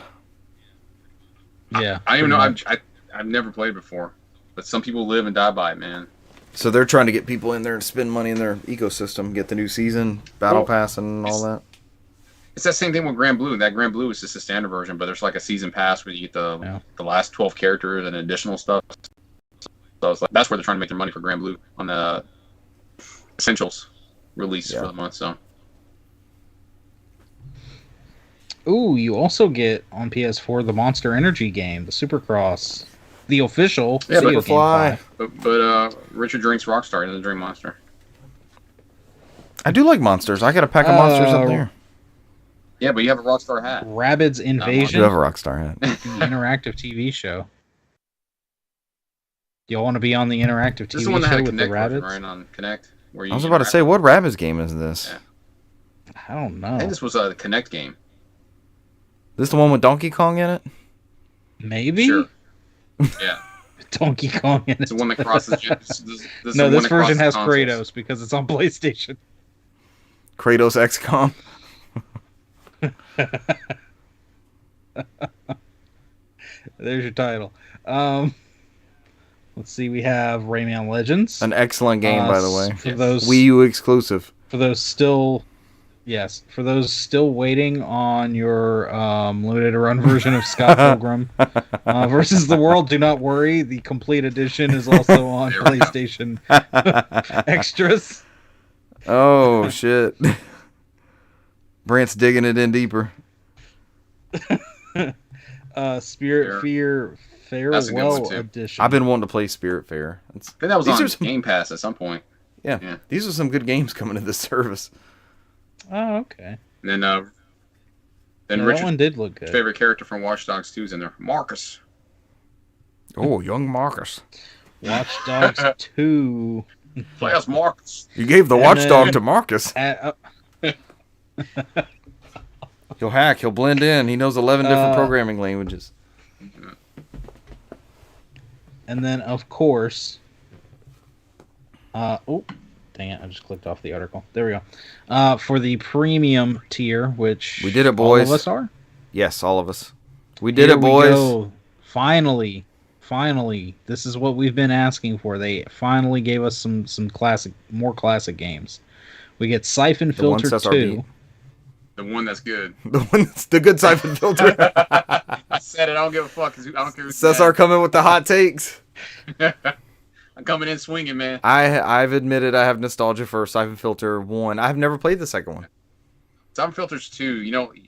Yeah. I don't even know. pretty much. I've never played before, but some people live and die by it, man. So they're trying to get people in there and spend money in their ecosystem, get the new season, battle Well, pass, and all that. It's that same thing with Grand Blue. That Grand Blue is just a standard version, but there's like a season pass where you get the last 12 characters and additional stuff. So it's like that's where they're trying to make their money for Grand Blue on the Essentials release for the month. So Ooh, you also get on PS4 the Monster Energy game, the Supercross, the official video game Superfly. 5. but Richard drinks Rockstar. He doesn't drink Monster. I do like monsters. I got a pack of monsters up there. Yeah, but you have a Rockstar hat. Rabbids I Invasion, do have a Rockstar hat. the interactive TV show. Do y'all want to be on the interactive This is the one TV that show had a with the Connect version, Rabbids? right, on Connect. Where you I was about to say, what Rabbids game is this? Yeah. I don't know. I think this was a Connect game. This the one with Donkey Kong in it? Maybe? Sure. Yeah. Donkey Kong in It's it. the one that crosses. No, this version has Kratos because it's on PlayStation. Kratos XCOM. There's your title. Let's see. We have Rayman Legends. An excellent game, by the way. For those Wii U exclusive. for those still waiting on your limited run version of Scott Pilgrim versus the World, do not worry. The complete edition is also on There we go. PlayStation Extras. Oh, shit. Brant's digging it in deeper. Spirit Fear That's a good one, Farewell too. Edition. I've been wanting to play Spirit Fair. I think that was These on are some- Game Pass at some point. Yeah, these are some good games coming to this service. Oh, okay. And then Yeah, that Richard's one did look good. favorite character from Watch Dogs 2 is in there, Marcus. Oh, young Marcus. Watch Dogs 2. Play as Marcus. You gave the And watchdog then- to Marcus. He'll hack. He'll blend in. He knows 11 different programming languages. And then, of course, oh, dang it! I just clicked off the article. There we go. For the premium tier, which We did it, all of boys. us are. Yes, all of us. We did Here it, boys. We go. Finally, this is what we've been asking for. They finally gave us some more classic games. We get Siphon The one Filter sets our 2. beat. The one that's good. The one that's the good siphon filter. I said it. I don't give a fuck. 'Cause I don't care. who said Cesar it. coming with the hot takes. I I'm coming in swinging, man. I've admitted I have nostalgia for Siphon Filter 1. I've never played the second one. Siphon Filters 2,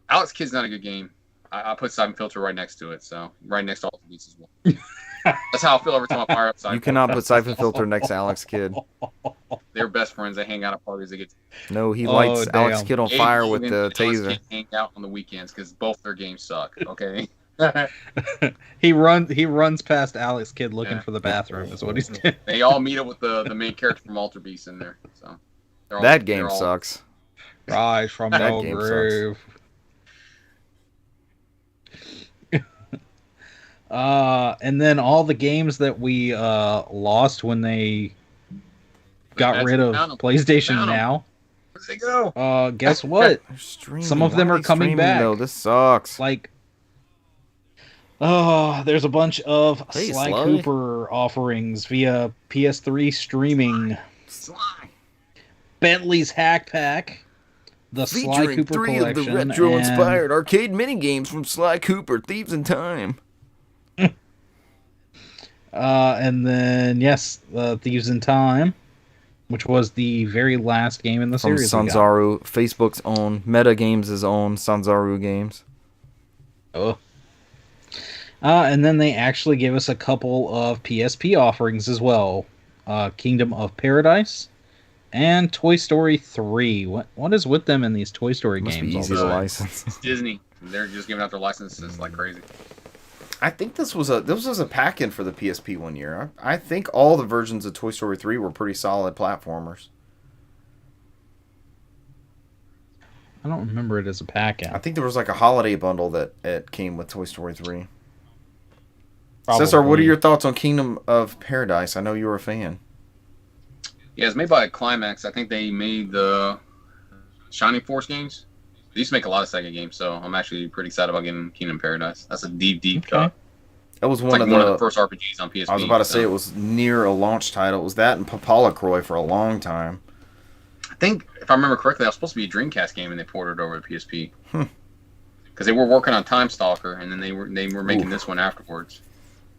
Alex Kidd's not a good game. I put Siphon Filter right next to it, so right next to all the beats as well. That's how I feel every time I fire up Siphon You cannot put Siphon Filter next to Alex Kidd. They're best friends. They hang out at parties. They get No, he lights damn. Alex Kidd on fire with Aiden the and Alex taser. Kidd hang out on the weekends because both their games suck. Okay. He runs past Alex Kidd looking Yeah. for the bathroom. Is what he's doing. They all meet up with the main character from Alter Beast in there. So That game sucks. Rise from That your game sucks. grave. And then all the games that we lost when they got rid of PlayStation Found 'em. Now. Where'd they go? Guess what? They're streaming. Some of them Why are coming streaming, back. Though? This sucks. Like, there's a bunch of Hey, Sly Sly. Cooper offerings via PS3 streaming. Sly. Bentley's Hack Pack, the Sly Featuring Cooper 3 collection, of the retro-inspired arcade minigames from Sly Cooper, Thieves in Time. and then Thieves in Time, which was the very last game in the From series. we got. Sanzaru, Facebook's own, Meta Games' own Sanzaru games. Oh. And then they actually gave us a couple of PSP offerings as well. Kingdom of Paradise and Toy Story 3. What is with them in these Toy Story Must games? be all easy the to time? license. It's Disney. They're just giving out their licenses like crazy. I think this was a pack-in for the PSP one year. I think all the versions of Toy Story 3 were pretty solid platformers. I don't remember it as a pack-in. I think there was like a holiday bundle that it came with Toy Story 3. Probably. Cesar, what are your thoughts on Kingdom of Paradise? I know you're a fan. Yeah, it's made by Climax. I think they made the Shining Force games. They used to make a lot of Sega games, so I'm actually pretty excited about getting Kingdom Paradise. That's a deep cut. That was It's one, like of, one the, of the first RPGs on PSP. I was about to so. say it was near a launch title. It was that and Papalacroy for a long time. I think, if I remember correctly, that was supposed to be a Dreamcast game, and they ported it over to PSP. Hmm. Because they were working on Time Stalker, and then they were making this one afterwards.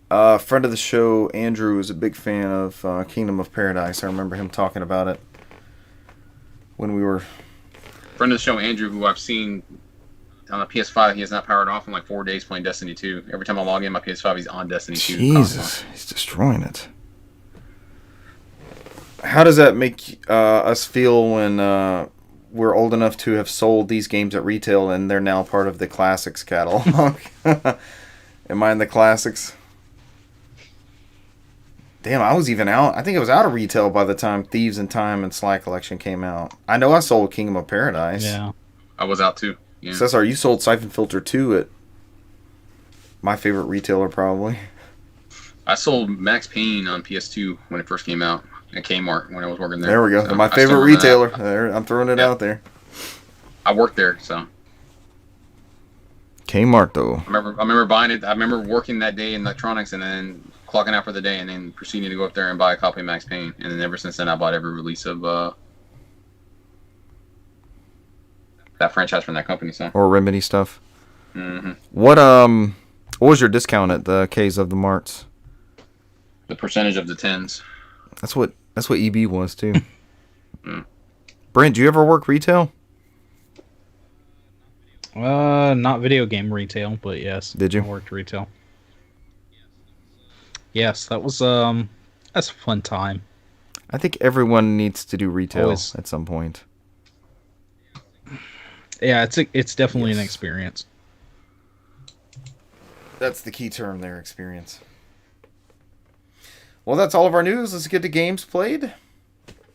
Friend of the show, Andrew, is a big fan of Kingdom of Paradise. I remember him talking about it when we were... Friend of the show, Andrew, who I've seen on the PS5, he has not powered off in like 4 days playing Destiny 2. Every time I log in my PS5, he's on Destiny 2. Jesus, constantly. he's destroying it. How does that make us feel when we're old enough to have sold these games at retail and they're now part of the Classics catalog? Am I in the Classics? Damn, I was even out. I think it was out of retail by the time Thieves in Time and Sly Collection came out. I know I sold Kingdom of Paradise. Yeah. I was out too. Yeah. Cesar, you sold Siphon Filter 2 at my favorite retailer, probably. I sold Max Payne on PS2 when it first came out at Kmart when I was working there. There we go. So My I still favorite remember that. retailer. There, I'm throwing it out there. I worked there, so Kmart, though. I remember buying it. I remember working that day in electronics and then clocking out for the day and then proceeding to go up there and buy a copy of Max Payne. And then ever since then, I bought every release of that franchise from that company. So. Or Remedy stuff. Mm-hmm. What was your discount at the K's of the Marts? The percentage of the tens. That's what EB was too. Mm. Brent, do you ever work retail? Not video game retail, but yes. Did you? I worked retail. Yes, that was that's a fun time. I think everyone needs to do retail Always. at some point. Yeah, it's definitely an Yes. experience. That's the key term there, experience. Well, that's all of our news. Let's get to games played.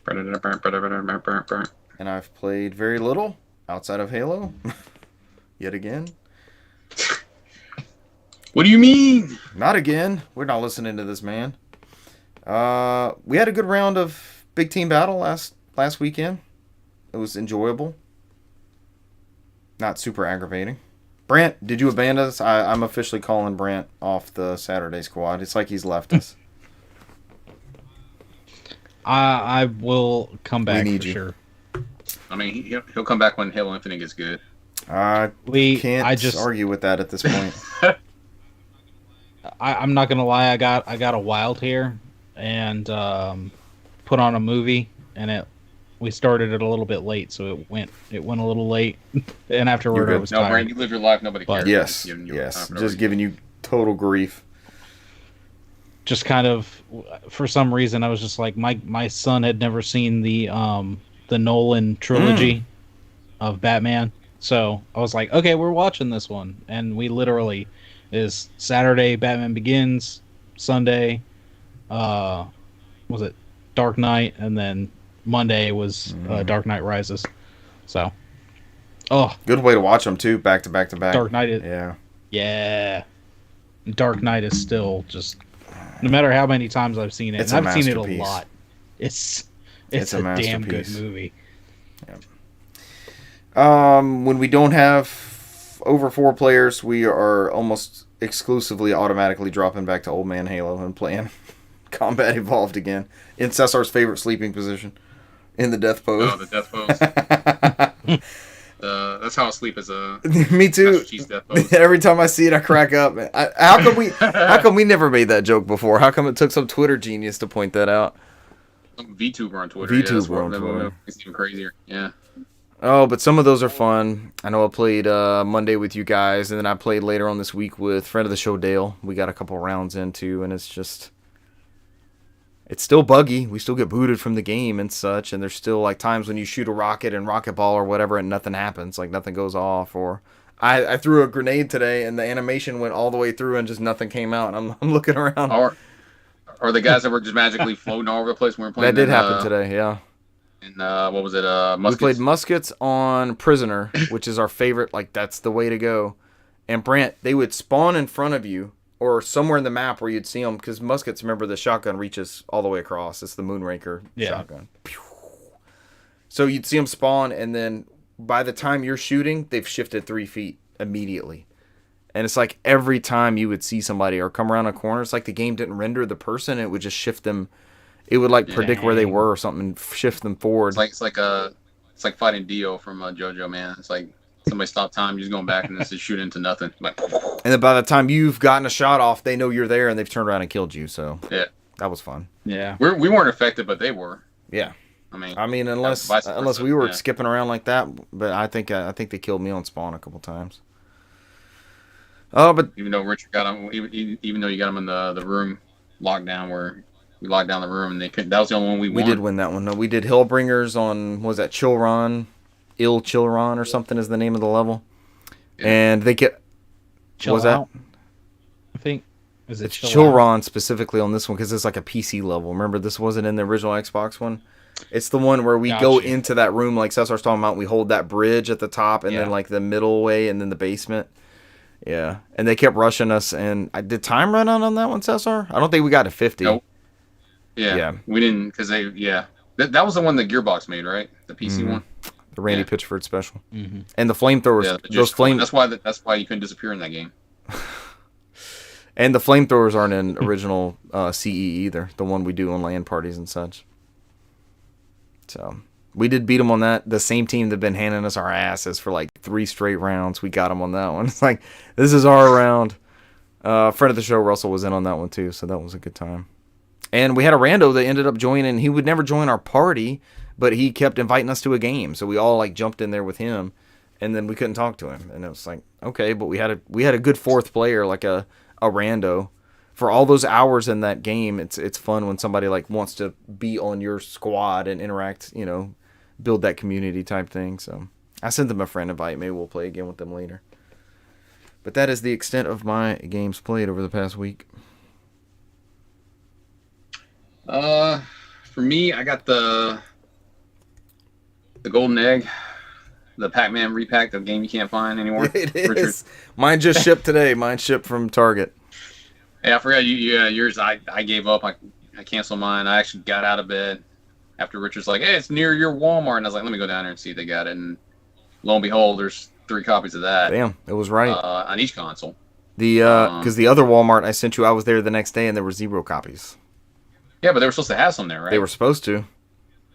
And I've played very little outside of Halo. Yet again. What do you mean? Not again. We're not listening to this man. We had a good round of Big Team Battle last weekend. It was enjoyable. Not super aggravating. Brant, did you abandon us? I'm officially calling Brant off the Saturday squad. It's like he's left us. I will come back need for you. sure. I mean, he'll come back when Halo Infinite gets good. I can't I just argue with that at this point. I'm not gonna lie. I got a wild hair and put on a movie, and we started it a little bit late, so it went a little late, and afterward I was No, tired. Brand, you live your life. Nobody But- cares. Yes, Giving you yes, time for no just reason. giving you total grief. Just kind of, for some reason, I was just like, my son had never seen the Nolan trilogy of Batman, so I was like, okay, we're watching this one, and we literally is Saturday Batman Begins, Sunday, was it Dark Knight, and then Monday was Dark Knight Rises. So, Good way to watch them too, back to back to back. Dark Knight is Yeah. Dark Knight is still just, no matter how many times I've seen it, It's and a I've seen it a masterpiece. lot. It's a a damn good masterpiece. movie. When we don't have over 4 players, we are almost exclusively automatically dropping back to Old Man Halo and playing Combat Evolved again in Cesar's favorite sleeping position, in the death pose. Oh, the death pose. That's how I sleep as a Me too. Master Chief's death pose. Every time I see it, I crack up. How come we never made that joke before? How come it took some Twitter genius to point that out? Some VTuber on Twitter. VTuber on Twitter. It's even crazier. Yeah. Oh, but some of those are fun. I know I played Monday with you guys, and then I played later on this week with friend of the show, Dale. We got a couple rounds into, and it's still buggy. We still get booted from the game and such, and there's still like times when you shoot a rocket and rocket ball or whatever, and nothing happens, like nothing goes off. Or I threw a grenade today, and the animation went all the way through, and just nothing came out. And I'm looking around. Or the guys that were just magically floating all over the place when we were playing. That did happen today, yeah. And what was it? We Muskets? played Muskets on Prisoner, which is our favorite. Like, that's the way to go. And Brant, they would spawn in front of you or somewhere in the map where you'd see them, because Muskets, remember, the shotgun reaches all the way across. It's the Moonraker shotgun. Pew! So you'd see them spawn, and then by the time you're shooting, they've shifted 3 feet immediately. And it's like every time you would see somebody or come around a corner, it's like the game didn't render the person. It would just shift them. It would like predict where they were or something and shift them forward. It's like fighting Dio from JoJo, man. It's like somebody stopped time, you're just going back and just shoot into nothing. Like, And then by the time you've gotten a shot off, they know you're there and they've turned around and killed you. So yeah, that was fun. Yeah. we weren't affected, but they were. Yeah. I mean, unless vice versa, unless we were yeah. skipping around like that, but I think they killed me on spawn a couple times. Oh, but even though Richard got him, even though you got him in the room locked down where we locked down the room and they couldn't. That was the only one we won. we did win that one. No, we did Hillbringers on, what was that, Chilron, Chilron or something is the name of the level, Yeah. and they get Chill was that? out, I think. Is it It's Chill Out? Chilron specifically on this one because it's like a PC level. Remember, this wasn't in the original Xbox one. It's the one where we go Gotcha. into that room like Cesar's talking about. We hold that bridge at the top and then Yeah. like the middle way and then the basement. Yeah, and they kept rushing us. And did time run out on that one, Cesar? I don't think we got to 50. Nope. Yeah. We didn't because that was the one that Gearbox made, right? The PC one. The Randy Yeah. Pitchford special. Mm-hmm. And the flamethrowers. Yeah, Those flame That's why you couldn't disappear in that game. and the flamethrowers aren't in original CE either. The one we do on LAN parties and such. So we did beat them on that. The same team that been handing us our asses for like 3 straight rounds. We got them on that one. It's like, this is our round. Friend of the show, Russell, was in on that one too, so that was a good time. And we had a rando that ended up joining. He would never join our party, but he kept inviting us to a game. So we all like jumped in there with him, and then we couldn't talk to him. And it was like, okay, but we had a good 4th player, like a rando. For all those hours in that game, it's fun when somebody like wants to be on your squad and interact, build that community type thing. So I sent them a friend invite. Maybe we'll play again with them later. But that is the extent of my games played over the past week. For me, I got the golden egg, the Pac-Man repack, the game you can't find anymore. It is. Richard. Mine just shipped today. Mine shipped from Target. Hey, I forgot yours. I gave up. I canceled mine. I actually got out of bed after Richard's like, "Hey, it's near your Walmart," and I was like, "Let me go down there and see if they got it." And lo and behold, there's 3 copies of that. Damn, it was right. On each console. Because the other Walmart I sent you, I was there the next day and there were 0 copies. Yeah, but they were supposed to have some there, right? They were supposed to.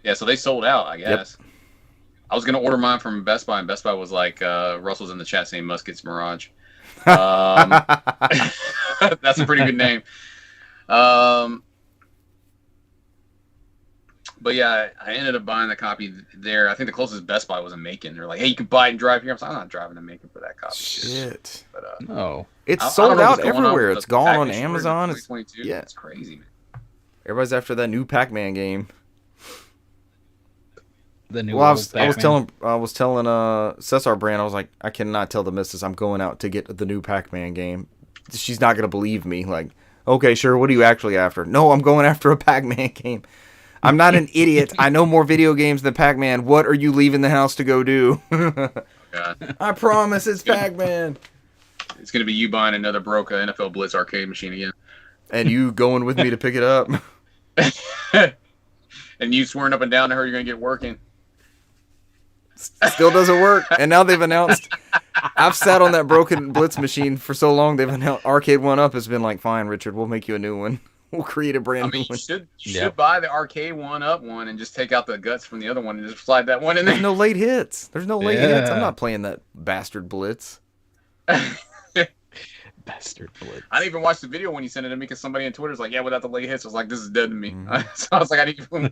Yeah, so they sold out, I guess. Yep. I was gonna order mine from Best Buy, and Best Buy was like, Russell's in the chat saying Muskets Mirage. Um, that's a pretty good name. But yeah, I ended up buying the copy there. I think the closest Best Buy was in Macon. They're like, "Hey, you can buy it and drive here." I was like, "I'm not driving to Macon for that copy." Shit. But No. It's I don't sold know out what's going on everywhere. with It's the gone on package shortage in Amazon. It's 2022. yeah. It's crazy, man. Everybody's after that new Pac-Man game. The new Well, I old was Batman. telling Cesar Brand, I was like, I cannot tell the missus I'm going out to get the new Pac-Man game. She's not gonna believe me. Like, okay, sure. What are you actually after? No, I'm going after a Pac-Man game. I'm not an idiot. I know more video games than Pac-Man. What are you leaving the house to go do? God. I promise it's Pac-Man. It's gonna be you buying another broke NFL Blitz arcade machine again, And you going with me to pick it up. and you swearing up and down to her you're gonna get working. Still doesn't work. And now they've announced. I've sat on that broken Blitz machine for so long. They've announced Arcade One Up has been like, fine, Richard, we'll make you a new one. We'll create a I brand mean, new one. you should Yep. buy the arcade one up one and just take out the guts from the other one and just slide that one in There's there. no late hits. There's no late hits. I'm Yeah. not playing that bastard Blitz. Bastard Blitz. I didn't even watch the video when you sent it to me because somebody on Twitter's like, "Yeah, without the late hits," I was like, "This is dead to me." Mhm. So I was like, "I'm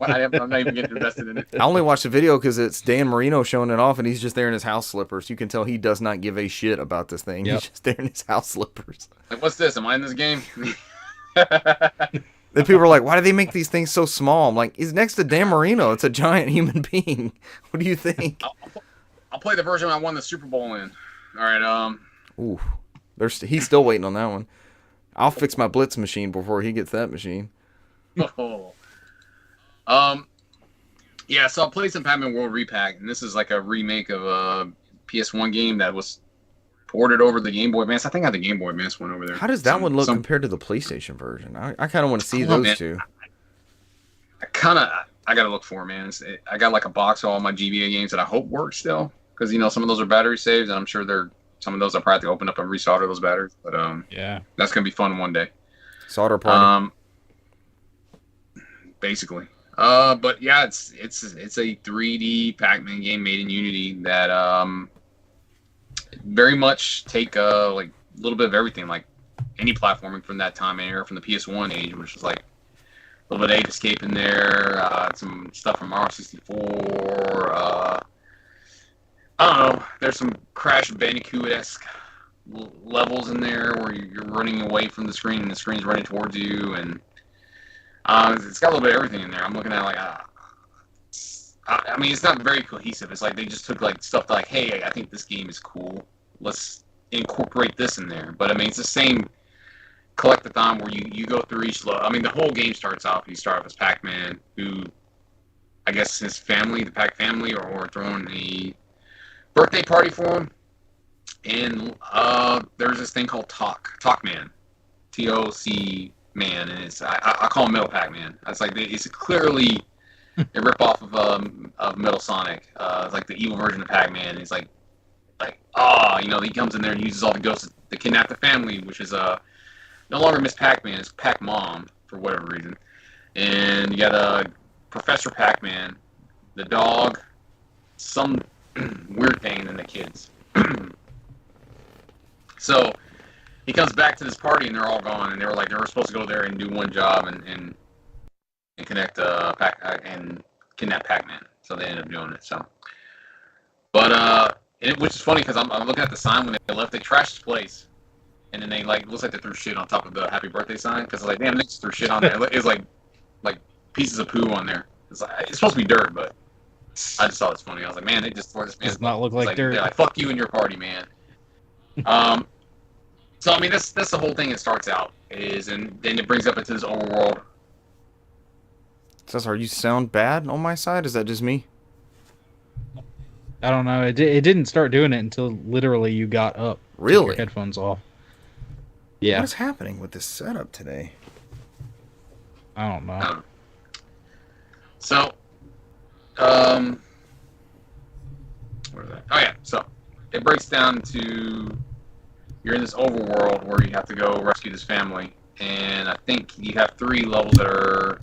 not even getting invested in it." I only watched the video because it's Dan Marino showing it off, and he's just there in his house slippers. You can tell he does not give a shit about this thing. Yep. He's just there in his house slippers. Like, what's this? Am I in this game? Then people are like, why do they make these things so small? I'm like, he's next to Dan Marino. It's a giant human being. What do you think? I'll play the version I won the Super Bowl in. All right. Ooh, he's still waiting on that one. I'll fix my Blitz machine before he gets that machine. Oh. Yeah. So I played some Pac-Man World Repack, and this is like a remake of a PS1 game that was ported over the Game Boy Advance. I think I had the Game Boy Advance one over there. How does that one look compared to the PlayStation version? I kind of want to see I don't know, those man. two. I gotta look for it, man. I got like a box of all my GBA games that I hope work still, because some of those are battery saves, and I'm sure some of those I probably have to open up and resolder those batteries. But Yeah. that's gonna be fun one day. Solder party. Basically. But yeah, it's a 3D Pac-Man game made in Unity that very much take like a little bit of everything, like any platforming from that time and era, from the PS1 age, which is like a little bit of Ape Escape in there, some stuff from Mario 64. I don't know. There's some Crash Bandicoot-esque levels in there where you're running away from the screen and the screen's running towards you, and it's got a little bit of everything in there. I'm looking at like, I mean, it's not very cohesive. It's like they just took like stuff like, hey, I think this game is cool. Let's incorporate this in there. But I mean, it's the same collectathon where you go through each level. I mean, the whole game starts off. You start off as Pac-Man, who I guess his family, the Pac family, or throwing a birthday party for him. And there's this thing called Talk Man, TOC Man, and I call him Metal Pac-Man. It's clearly a ripoff of Metal Sonic. It's like the evil version of Pac-Man. It's like he comes in there and uses all the ghosts to kidnap the family, which is no longer Miss Pac-Man, it's Pac-Mom for whatever reason. And you got Professor Pac-Man, the dog, some weird thing, and the kids. So he comes back to this party and they're all gone, and they were supposed to go there and do one job and connect and kidnap Pac-Man. So they ended up doing it. So, but which is funny because I'm looking at the sign when they left. They trashed the place, and then they looks like they threw shit on top of the happy birthday sign, because like, damn, they just threw shit on there. It's like pieces of poo on there. It's supposed to be dirt, but I just thought it's funny. I was like, man, they just tore this man. Does not look like dirt. They're like, fuck you and your party, man. So I mean, that's the whole thing. It starts out and then it brings up into this overworld. Cesar, you sound bad on my side? Is that just me? I don't know. It didn't start doing it until literally you got up. Took Really? your headphones off. Yeah. What is happening with this setup today? I don't know. So, where is that? Oh yeah. So it breaks down to you're in this overworld where you have to go rescue this family, and I think you have 3 levels that are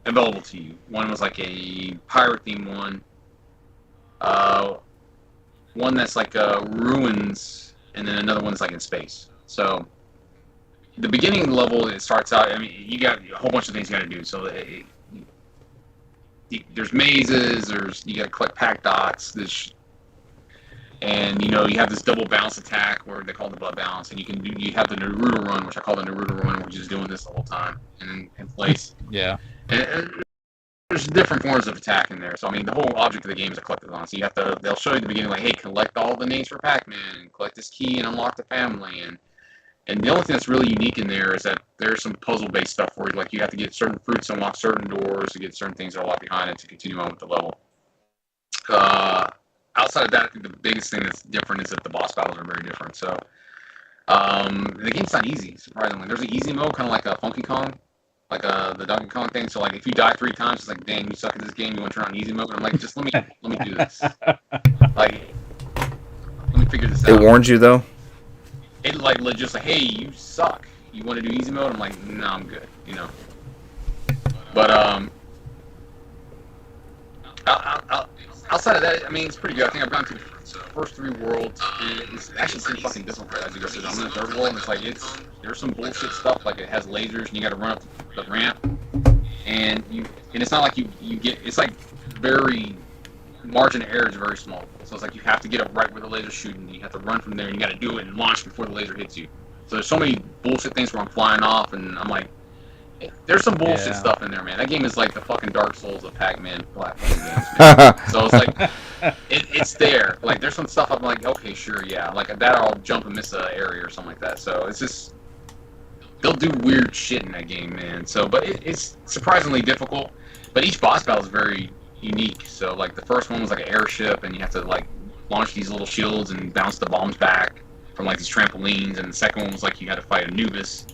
available to you. One was like a pirate themed one. One that's like ruins and then another one's like in space. So the beginning level, it starts out. I mean, you got a whole bunch of things you got to do. So there's mazes. You got to collect pack dots. And you have this double bounce attack where they call it the blood bounce, and you have the Naruto run, which I call the Naruto run, which is doing this the whole time and in place. Yeah. And there's different forms of attack in there. So I mean, the whole object of the game is a collectathon. So they'll show you at the beginning like, hey, collect all the names for Pac-Man, collect this key and unlock the family, and the only thing that's really unique in there is that there's some puzzle-based stuff where like you have to get certain fruits to unlock certain doors to get certain things that are locked behind it to continue on with the level. Outside of that, I think the biggest thing that's different is that the boss battles are very different. So the game's not easy, surprisingly. There's an easy mode, kind of like a Funky Kong, like the Donkey Kong thing. So like if you die 3 times, it's like, dang, you suck at this game. You want to turn on easy mode? And I'm like, just let me do this. Like, let me figure this out. It warns you though. It like just like, hey, you suck. You want to do easy mode? I'm like, no, I'm good. But outside of that, I mean, it's pretty good. I think I've gone through the first 3 worlds, and it's actually pretty fucking difficult as you go through. I'm in the 3rd world, and it's like there's some bullshit stuff like it has lasers, and you got to run up the ramp, and it's not like you get. It's like very margin of error is very small, so it's like you have to get up right where the laser's shooting, and you have to run from there, and you got to do it and launch before the laser hits you. So there's so many bullshit things where I'm flying off, and I'm like. There's some bullshit stuff in there, man. That game is like the fucking Dark Souls of Pac-Man platform games, man. So it's like, it's there. Like, there's some stuff I'm like, okay, sure, yeah. Like, that I'll jump and miss an area or something like that. So it's just, they'll do weird shit in that game, man. So, but it's surprisingly difficult. But each boss battle is very unique. So, like, the first one was like an airship, and you have to, like, launch these little shields and bounce the bombs back from, like, these trampolines. And the second one was like you had to fight Anubis.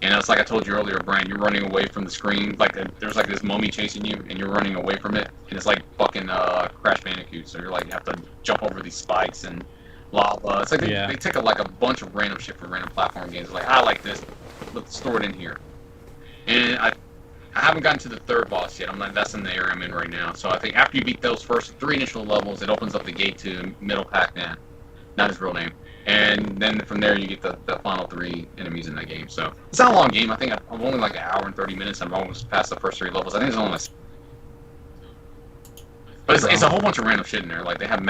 And it's like I told you earlier, Brian, you're running away from the screen. Like there's like this mummy chasing you, and you're running away from it. And it's like fucking Crash Bandicoot. So you're like you have to jump over these spikes and lava. It's like they take a bunch of random shit from random platform games. It's like I like this, let's store it in here. And I haven't gotten to the 3rd boss yet. That's in the area I'm in right now. So I think after you beat those first 3 initial levels, it opens up the gate to Middle Pac-Man, not his real name. And then from there, you get the final 3 enemies in that game. So it's not a long game. I think I'm only like an hour and 30 minutes. I'm almost past the first 3 levels. I think it's only but it's a whole bunch of random shit in there. Like they have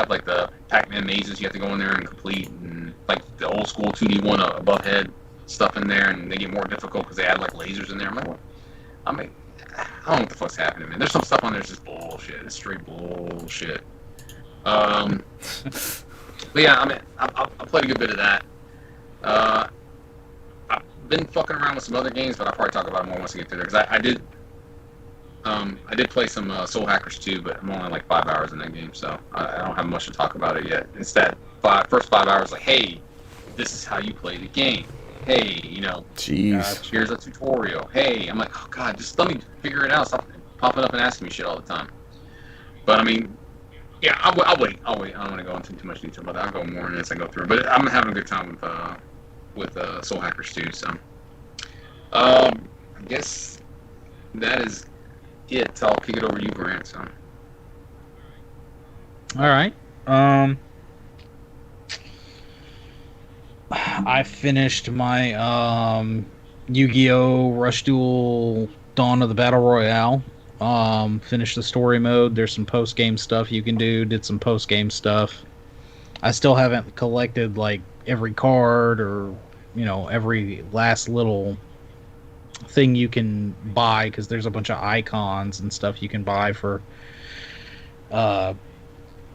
like the Pac-Man mazes you have to go in there and complete, and like the old school 2D1 above head stuff in there, and they get more difficult because they add like lasers in there. I'm like, what? I don't know what the fuck's happening, man. There's some stuff on there that's just bullshit. It's straight bullshit. But yeah, I mean, I played a good bit of that. I've been fucking around with some other games, but I'll probably talk about it more once I get through there. Because I did play some Soul Hackers 2, but I'm only like 5 hours in that game, so I don't have much to talk about it yet. It's that first 5 hours, like, hey, this is how you play the game. Hey, Jeez. Here's a tutorial. Hey, I'm like, oh god, just let me figure it out. Stop popping up and asking me shit all the time. But I mean. Yeah, I'll wait. I don't want to go into too much detail about that. I'll go more as I go through. But I'm having a good time with Soul Hackers 2. So, I guess that is it. I'll kick it over to you, Grant. So, all right. I finished my Yu-Gi-Oh! Rush Duel Dawn of the Battle Royale. Finished the story mode. There's some post-game stuff you can do. Did some post-game stuff. I still haven't collected like every card or every last little thing you can buy, because there's a bunch of icons and stuff you can buy for to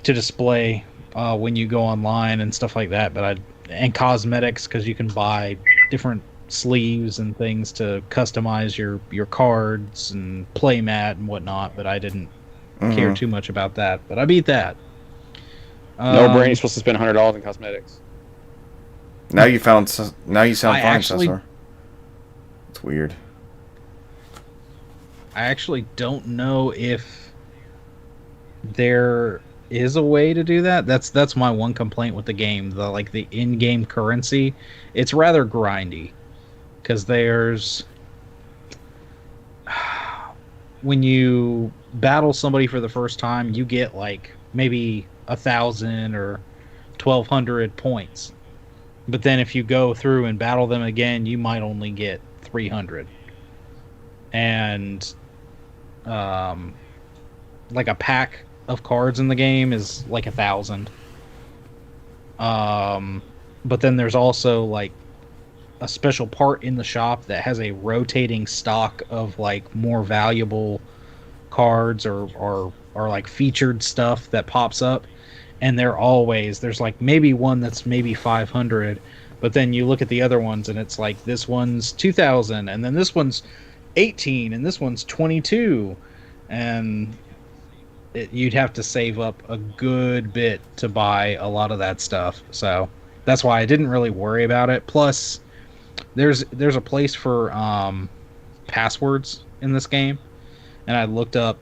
display when you go online and stuff like that. But and cosmetics, because you can buy different sleeves and things to customize your cards and playmat and whatnot, but I didn't care too much about that. But I beat that. No brain. You're supposed to spend $100 in cosmetics. Now you sound fine, Cesar. It's weird. I actually don't know if there is a way to do that. That's my one complaint with the game. The in-game currency, it's rather grindy. Because when you battle somebody for the first time, you get like maybe 1,000 or 1,200 points. But then if you go through and battle them again, you might only get 300. And like a pack of cards in the game is like 1,000. But then there's also like a special part in the shop that has a rotating stock of like more valuable cards or like featured stuff that pops up, and there's like maybe one that's maybe 500, but then you look at the other ones and it's like this one's 2,000, and then this one's 18, and this one's 22, and you'd have to save up a good bit to buy a lot of that stuff. So that's why I didn't really worry about it. Plus, there's a place for passwords in this game, and I looked up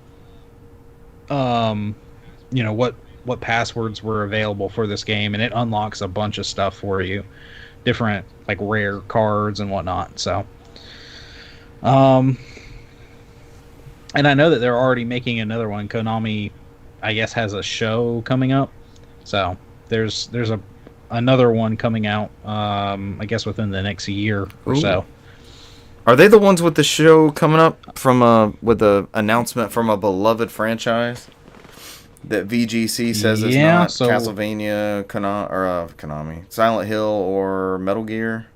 what passwords were available for this game, and it unlocks a bunch of stuff for you, different like rare cards and whatnot. So and I know that they're already making another one. Konami, I guess, has a show coming up, so there's another one coming out, I guess within the next year or so. Are they the ones with the show coming up from with the announcement from a beloved franchise that VGC says it's not Castlevania, Konami, Silent Hill, or Metal Gear?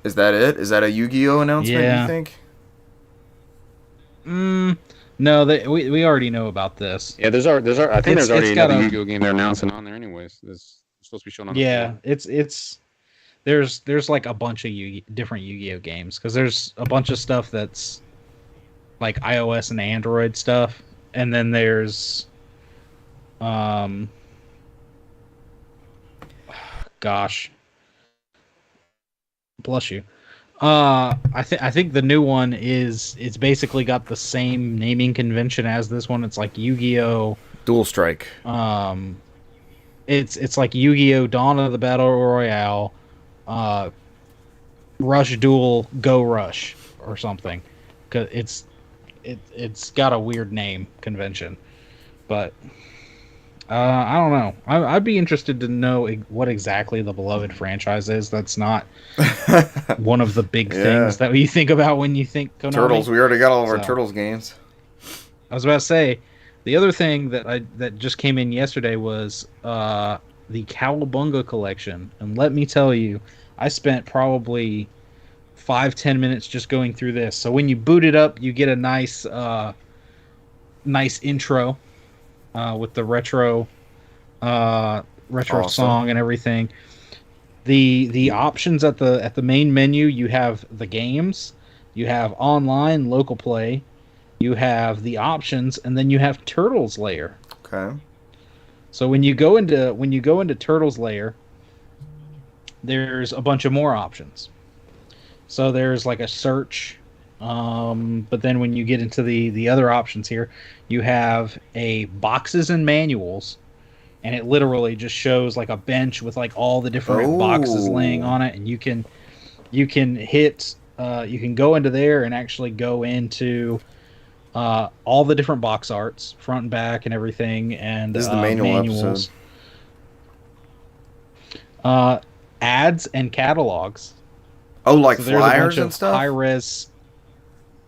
Is that it? Is that a Yu-Gi-Oh announcement? Yeah. You think? No, we already know about this. Yeah, there's I think there's already got another Yu-Gi-Oh game they're announcing on there anyways. It's supposed to be shown on. Yeah, there's like a bunch of different Yu-Gi-Oh games, because there's a bunch of stuff that's like iOS and Android stuff, and then there's gosh, bless you. I think the new one it's basically got the same naming convention as this one. It's like Yu-Gi-Oh! Dual Strike. It's like Yu-Gi-Oh! Dawn of the Battle Royale, Rush Duel Go Rush or something. 'Cause it's got a weird name convention, but I don't know. I'd be interested to know what exactly the beloved franchise is. That's not one of the big things that you think about when you think Konami. Turtles. We already got all of our Turtles games. I was about to say, the other thing that just came in yesterday was the Cowabunga collection, and let me tell you, I spent probably 5-10 minutes just going through this. So when you boot it up, you get a nice intro. With the retro song and everything. The options at the main menu, you have the games, you have online local play, you have the options, and then you have Turtles Lair. Okay. So when you go into Turtles Lair, there's a bunch of more options. So there's like a search. But then when you get into the other options here, you have a boxes and manuals, and it literally just shows like a bench with like all the different boxes laying on it, and you can go into there and actually go into all the different box arts, front and back and everything, and this is the manual manuals. Episode. Ads and catalogs. Oh, like flyers and stuff? High-res.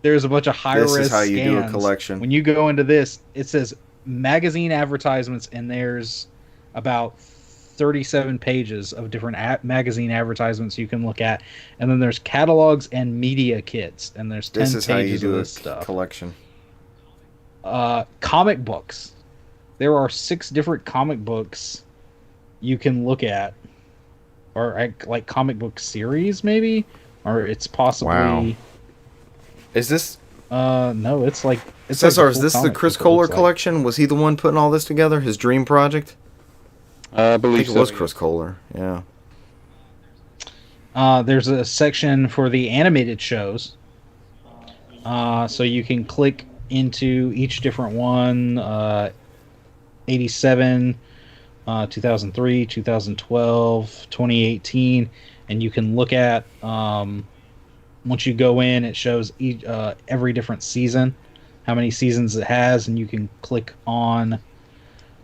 There's a bunch of high-res scans. This is how you do a collection. When you go into this, it says magazine advertisements, and there's about 37 pages of different magazine advertisements you can look at. And then there's catalogs and media kits, and there's 10 pages of this stuff. This is how you do a stuff. Collection. Comic books. There are 6 different comic books you can look at. Or like comic book series, maybe? Or it's possibly... Wow. Is this? No, it's like. Cesar, is this the Chris Kohler collection? Was he the one putting all this together? His dream project? I believe it was Chris Kohler. Yeah. There's a section for the animated shows. So you can click into each different one. 87, 2003, 2012, 2018, and you can look at. Once you go in, it shows every different season, how many seasons it has, and you can click on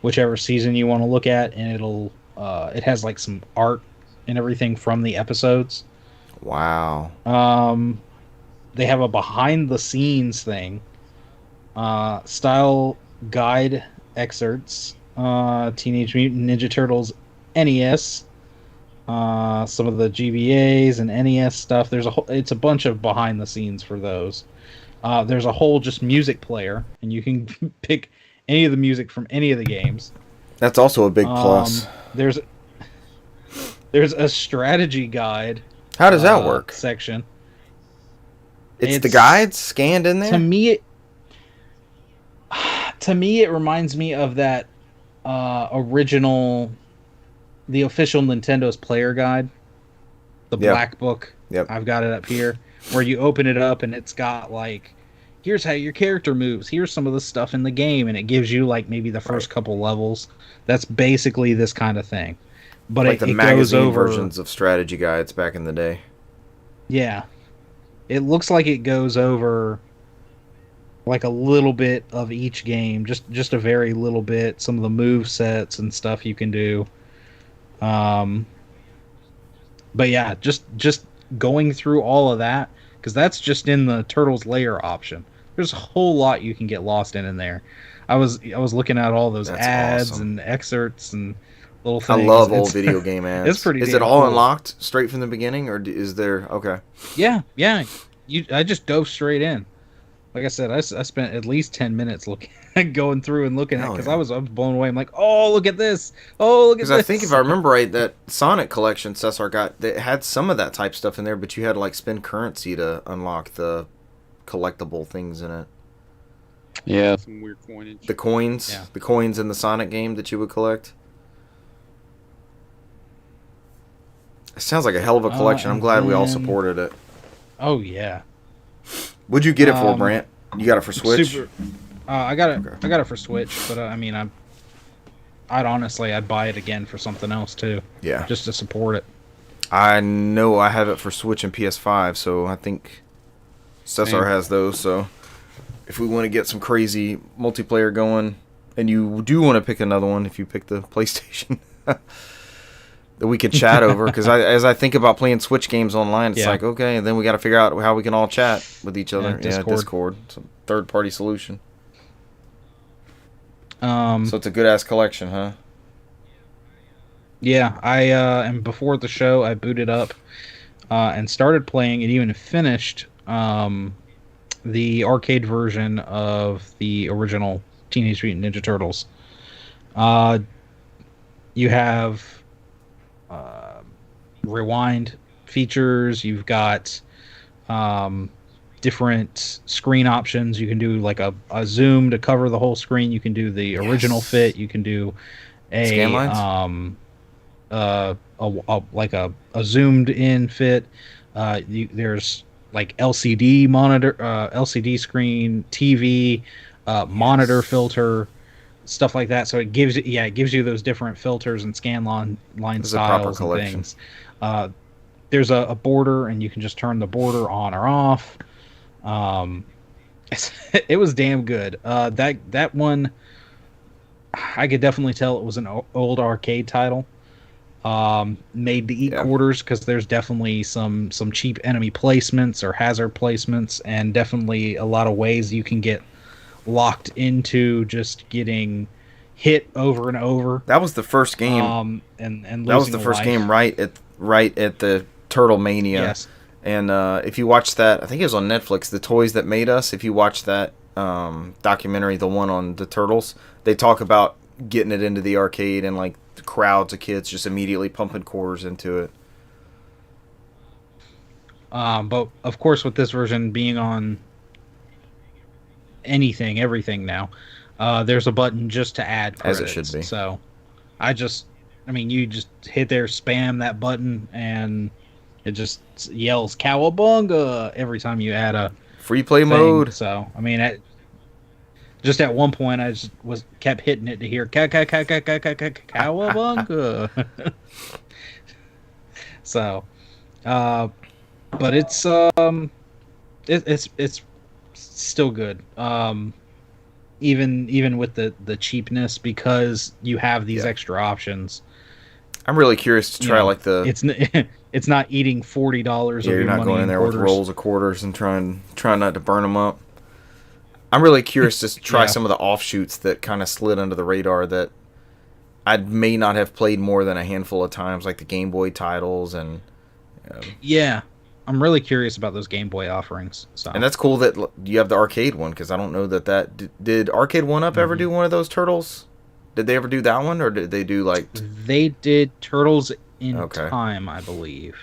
whichever season you want to look at, and it has like some art and everything from the episodes. Wow. They have a behind the scenes thing, style guide excerpts, Teenage Mutant Ninja Turtles NES, some of the GBAs and NES stuff. It's a bunch of behind the scenes for those. There's a whole just music player, and you can pick any of the music from any of the games. That's also a big plus. There's a strategy guide. How does that work? Section. It's the guides scanned in there? To me, it reminds me of that the official Nintendo's player guide, the black book. Yep. I've got it up here, where you open it up and it's got like, here's how your character moves. Here's some of the stuff in the game, and it gives you like maybe the first couple levels. That's basically this kind of thing. But like the magazine versions of strategy guides back in the day. Yeah. It looks like it goes over like a little bit of each game, just a very little bit, some of the move sets and stuff you can do. But yeah, just going through all of that, because that's just in the Turtles Lair option. There's a whole lot you can get lost in there. I was looking at all those ads and excerpts and little things. I love old video game ads. It's pretty. Is it all unlocked straight from the beginning, or is there? Okay. Yeah. I just dove straight in. Like I said, I spent at least 10 minutes going through and looking at it, because I was blown away. I'm like, oh, look at this. Oh, look at this. Because I think if I remember right, that Sonic collection Cesar got, that had some of that type stuff in there, but you had to like spend currency to unlock the collectible things in it. Yeah, some weird coinage. The coins in the Sonic game that you would collect. It sounds like a hell of a collection. I'm glad we all supported it. Oh yeah. What'd you get it for, Brant? You got it for Switch? I got it for Switch, but I mean, I'd buy it again for something else too. Yeah. Just to support it. I know I have it for Switch and PS5, so I think Cesar has those. So if we want to get some crazy multiplayer going, and you do want to pick another one, if you pick the PlayStation, that we can chat over, because as I think about playing Switch games online, it's like, okay, and then we got to figure out how we can all chat with each other. Discord. It's a third-party solution. So it's a good-ass collection, huh? Yeah, and before the show, I booted up and started playing and even finished the arcade version of the original Teenage Mutant Ninja Turtles. You have rewind features. You've got different screen options. You can do like a zoom to cover the whole screen. You can do the original fit. You can do a zoomed in fit. There's like LCD monitor, LCD screen, TV, monitor filter, stuff like that. So it gives you those different filters and scan line styles and things. There's a border, and you can just turn the border on or off. It was damn good. That one, I could definitely tell it was an old arcade title, made to eat quarters, because there's definitely some cheap enemy placements or hazard placements, and definitely a lot of ways you can get locked into just getting hit over and over. That was the first game. And that was the first game right at the Turtle Mania. Yes. And if you watch that, I think it was on Netflix, The Toys That Made Us. If you watch that documentary, the one on the Turtles, they talk about getting it into the arcade and like the crowds of kids just immediately pumping quarters into it. But of course, with this version being on everything now, there's a button just to add credits. As it should be. So you just hit there, spam that button, and it just yells "Cowabunga" every time you add a free play mode. So just at one point, I just kept hitting it to hear "Cowabunga." So, but it's still good. even with the cheapness, because you have these Yeah. extra options. I'm really curious to try like the. It's not eating $40 Yeah, of you're your not money going in in there quarters. with rolls of quarters and trying not to burn them up. I'm really curious to try Yeah. some of the offshoots that kind of slid under the radar that I may not have played more than a handful of times, like the Game Boy titles and. Yeah, I'm really curious about those Game Boy offerings. So And that's cool that you have the arcade one, because I don't know that did Arcade 1-Up ever do one of those Turtles? Did they ever do that one, or did they do like? they did Turtles in Okay. Time, I believe.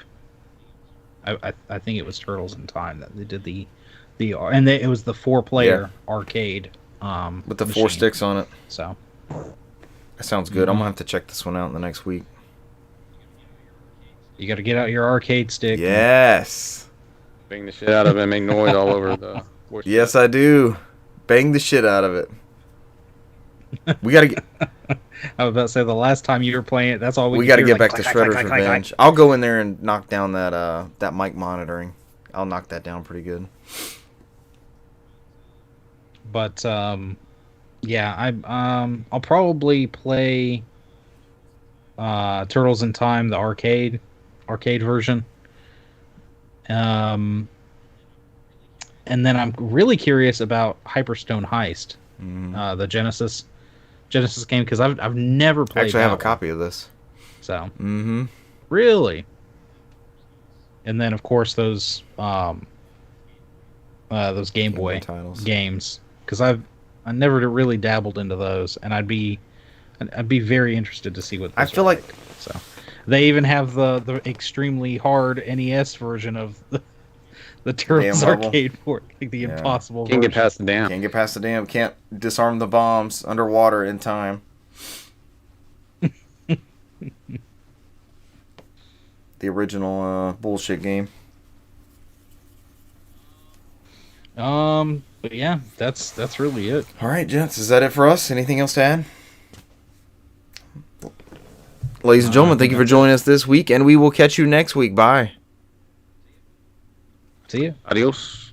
I think it was Turtles in Time that they did it was the 4-player arcade With the 4 machine. sticks on it? So That sounds good. I'm gonna have to check this one out in the next week. you got to get out your arcade stick. Yes. Bang the shit out of it and make noise all over the. Yes, I do. Bang the shit out of it. We gotta get. I was about to say the last time you were playing it, that's all We could gotta hear, get like, back to clack, clack, Shredder's clack, clack, clack. Revenge. I'll go in there and knock down that mic monitoring. I'll knock that down pretty good. But yeah, I'll probably play Turtles in Time, the arcade version. And then I'm really curious about Hyperstone Heist, the Genesis game, because I've never played. Actually, I have a that one. copy of this. So Mm-hmm. really, and then of course those Game Boy titles. games, because I never really dabbled into those, and I'd be very interested to see what I those feel are like- so. They even have the extremely hard NES version of the Turtles Damn level. arcade port, like the Yeah. impossible Can't get version. past the dam. Can't get past the dam. Can't disarm the bombs underwater in time. The original bullshit game. But yeah, that's really it. All right, gents. Is that it for us? Anything else to add? Ladies and gentlemen, thank you for joining us this week, and we will catch you next week. Bye. See you. Adios.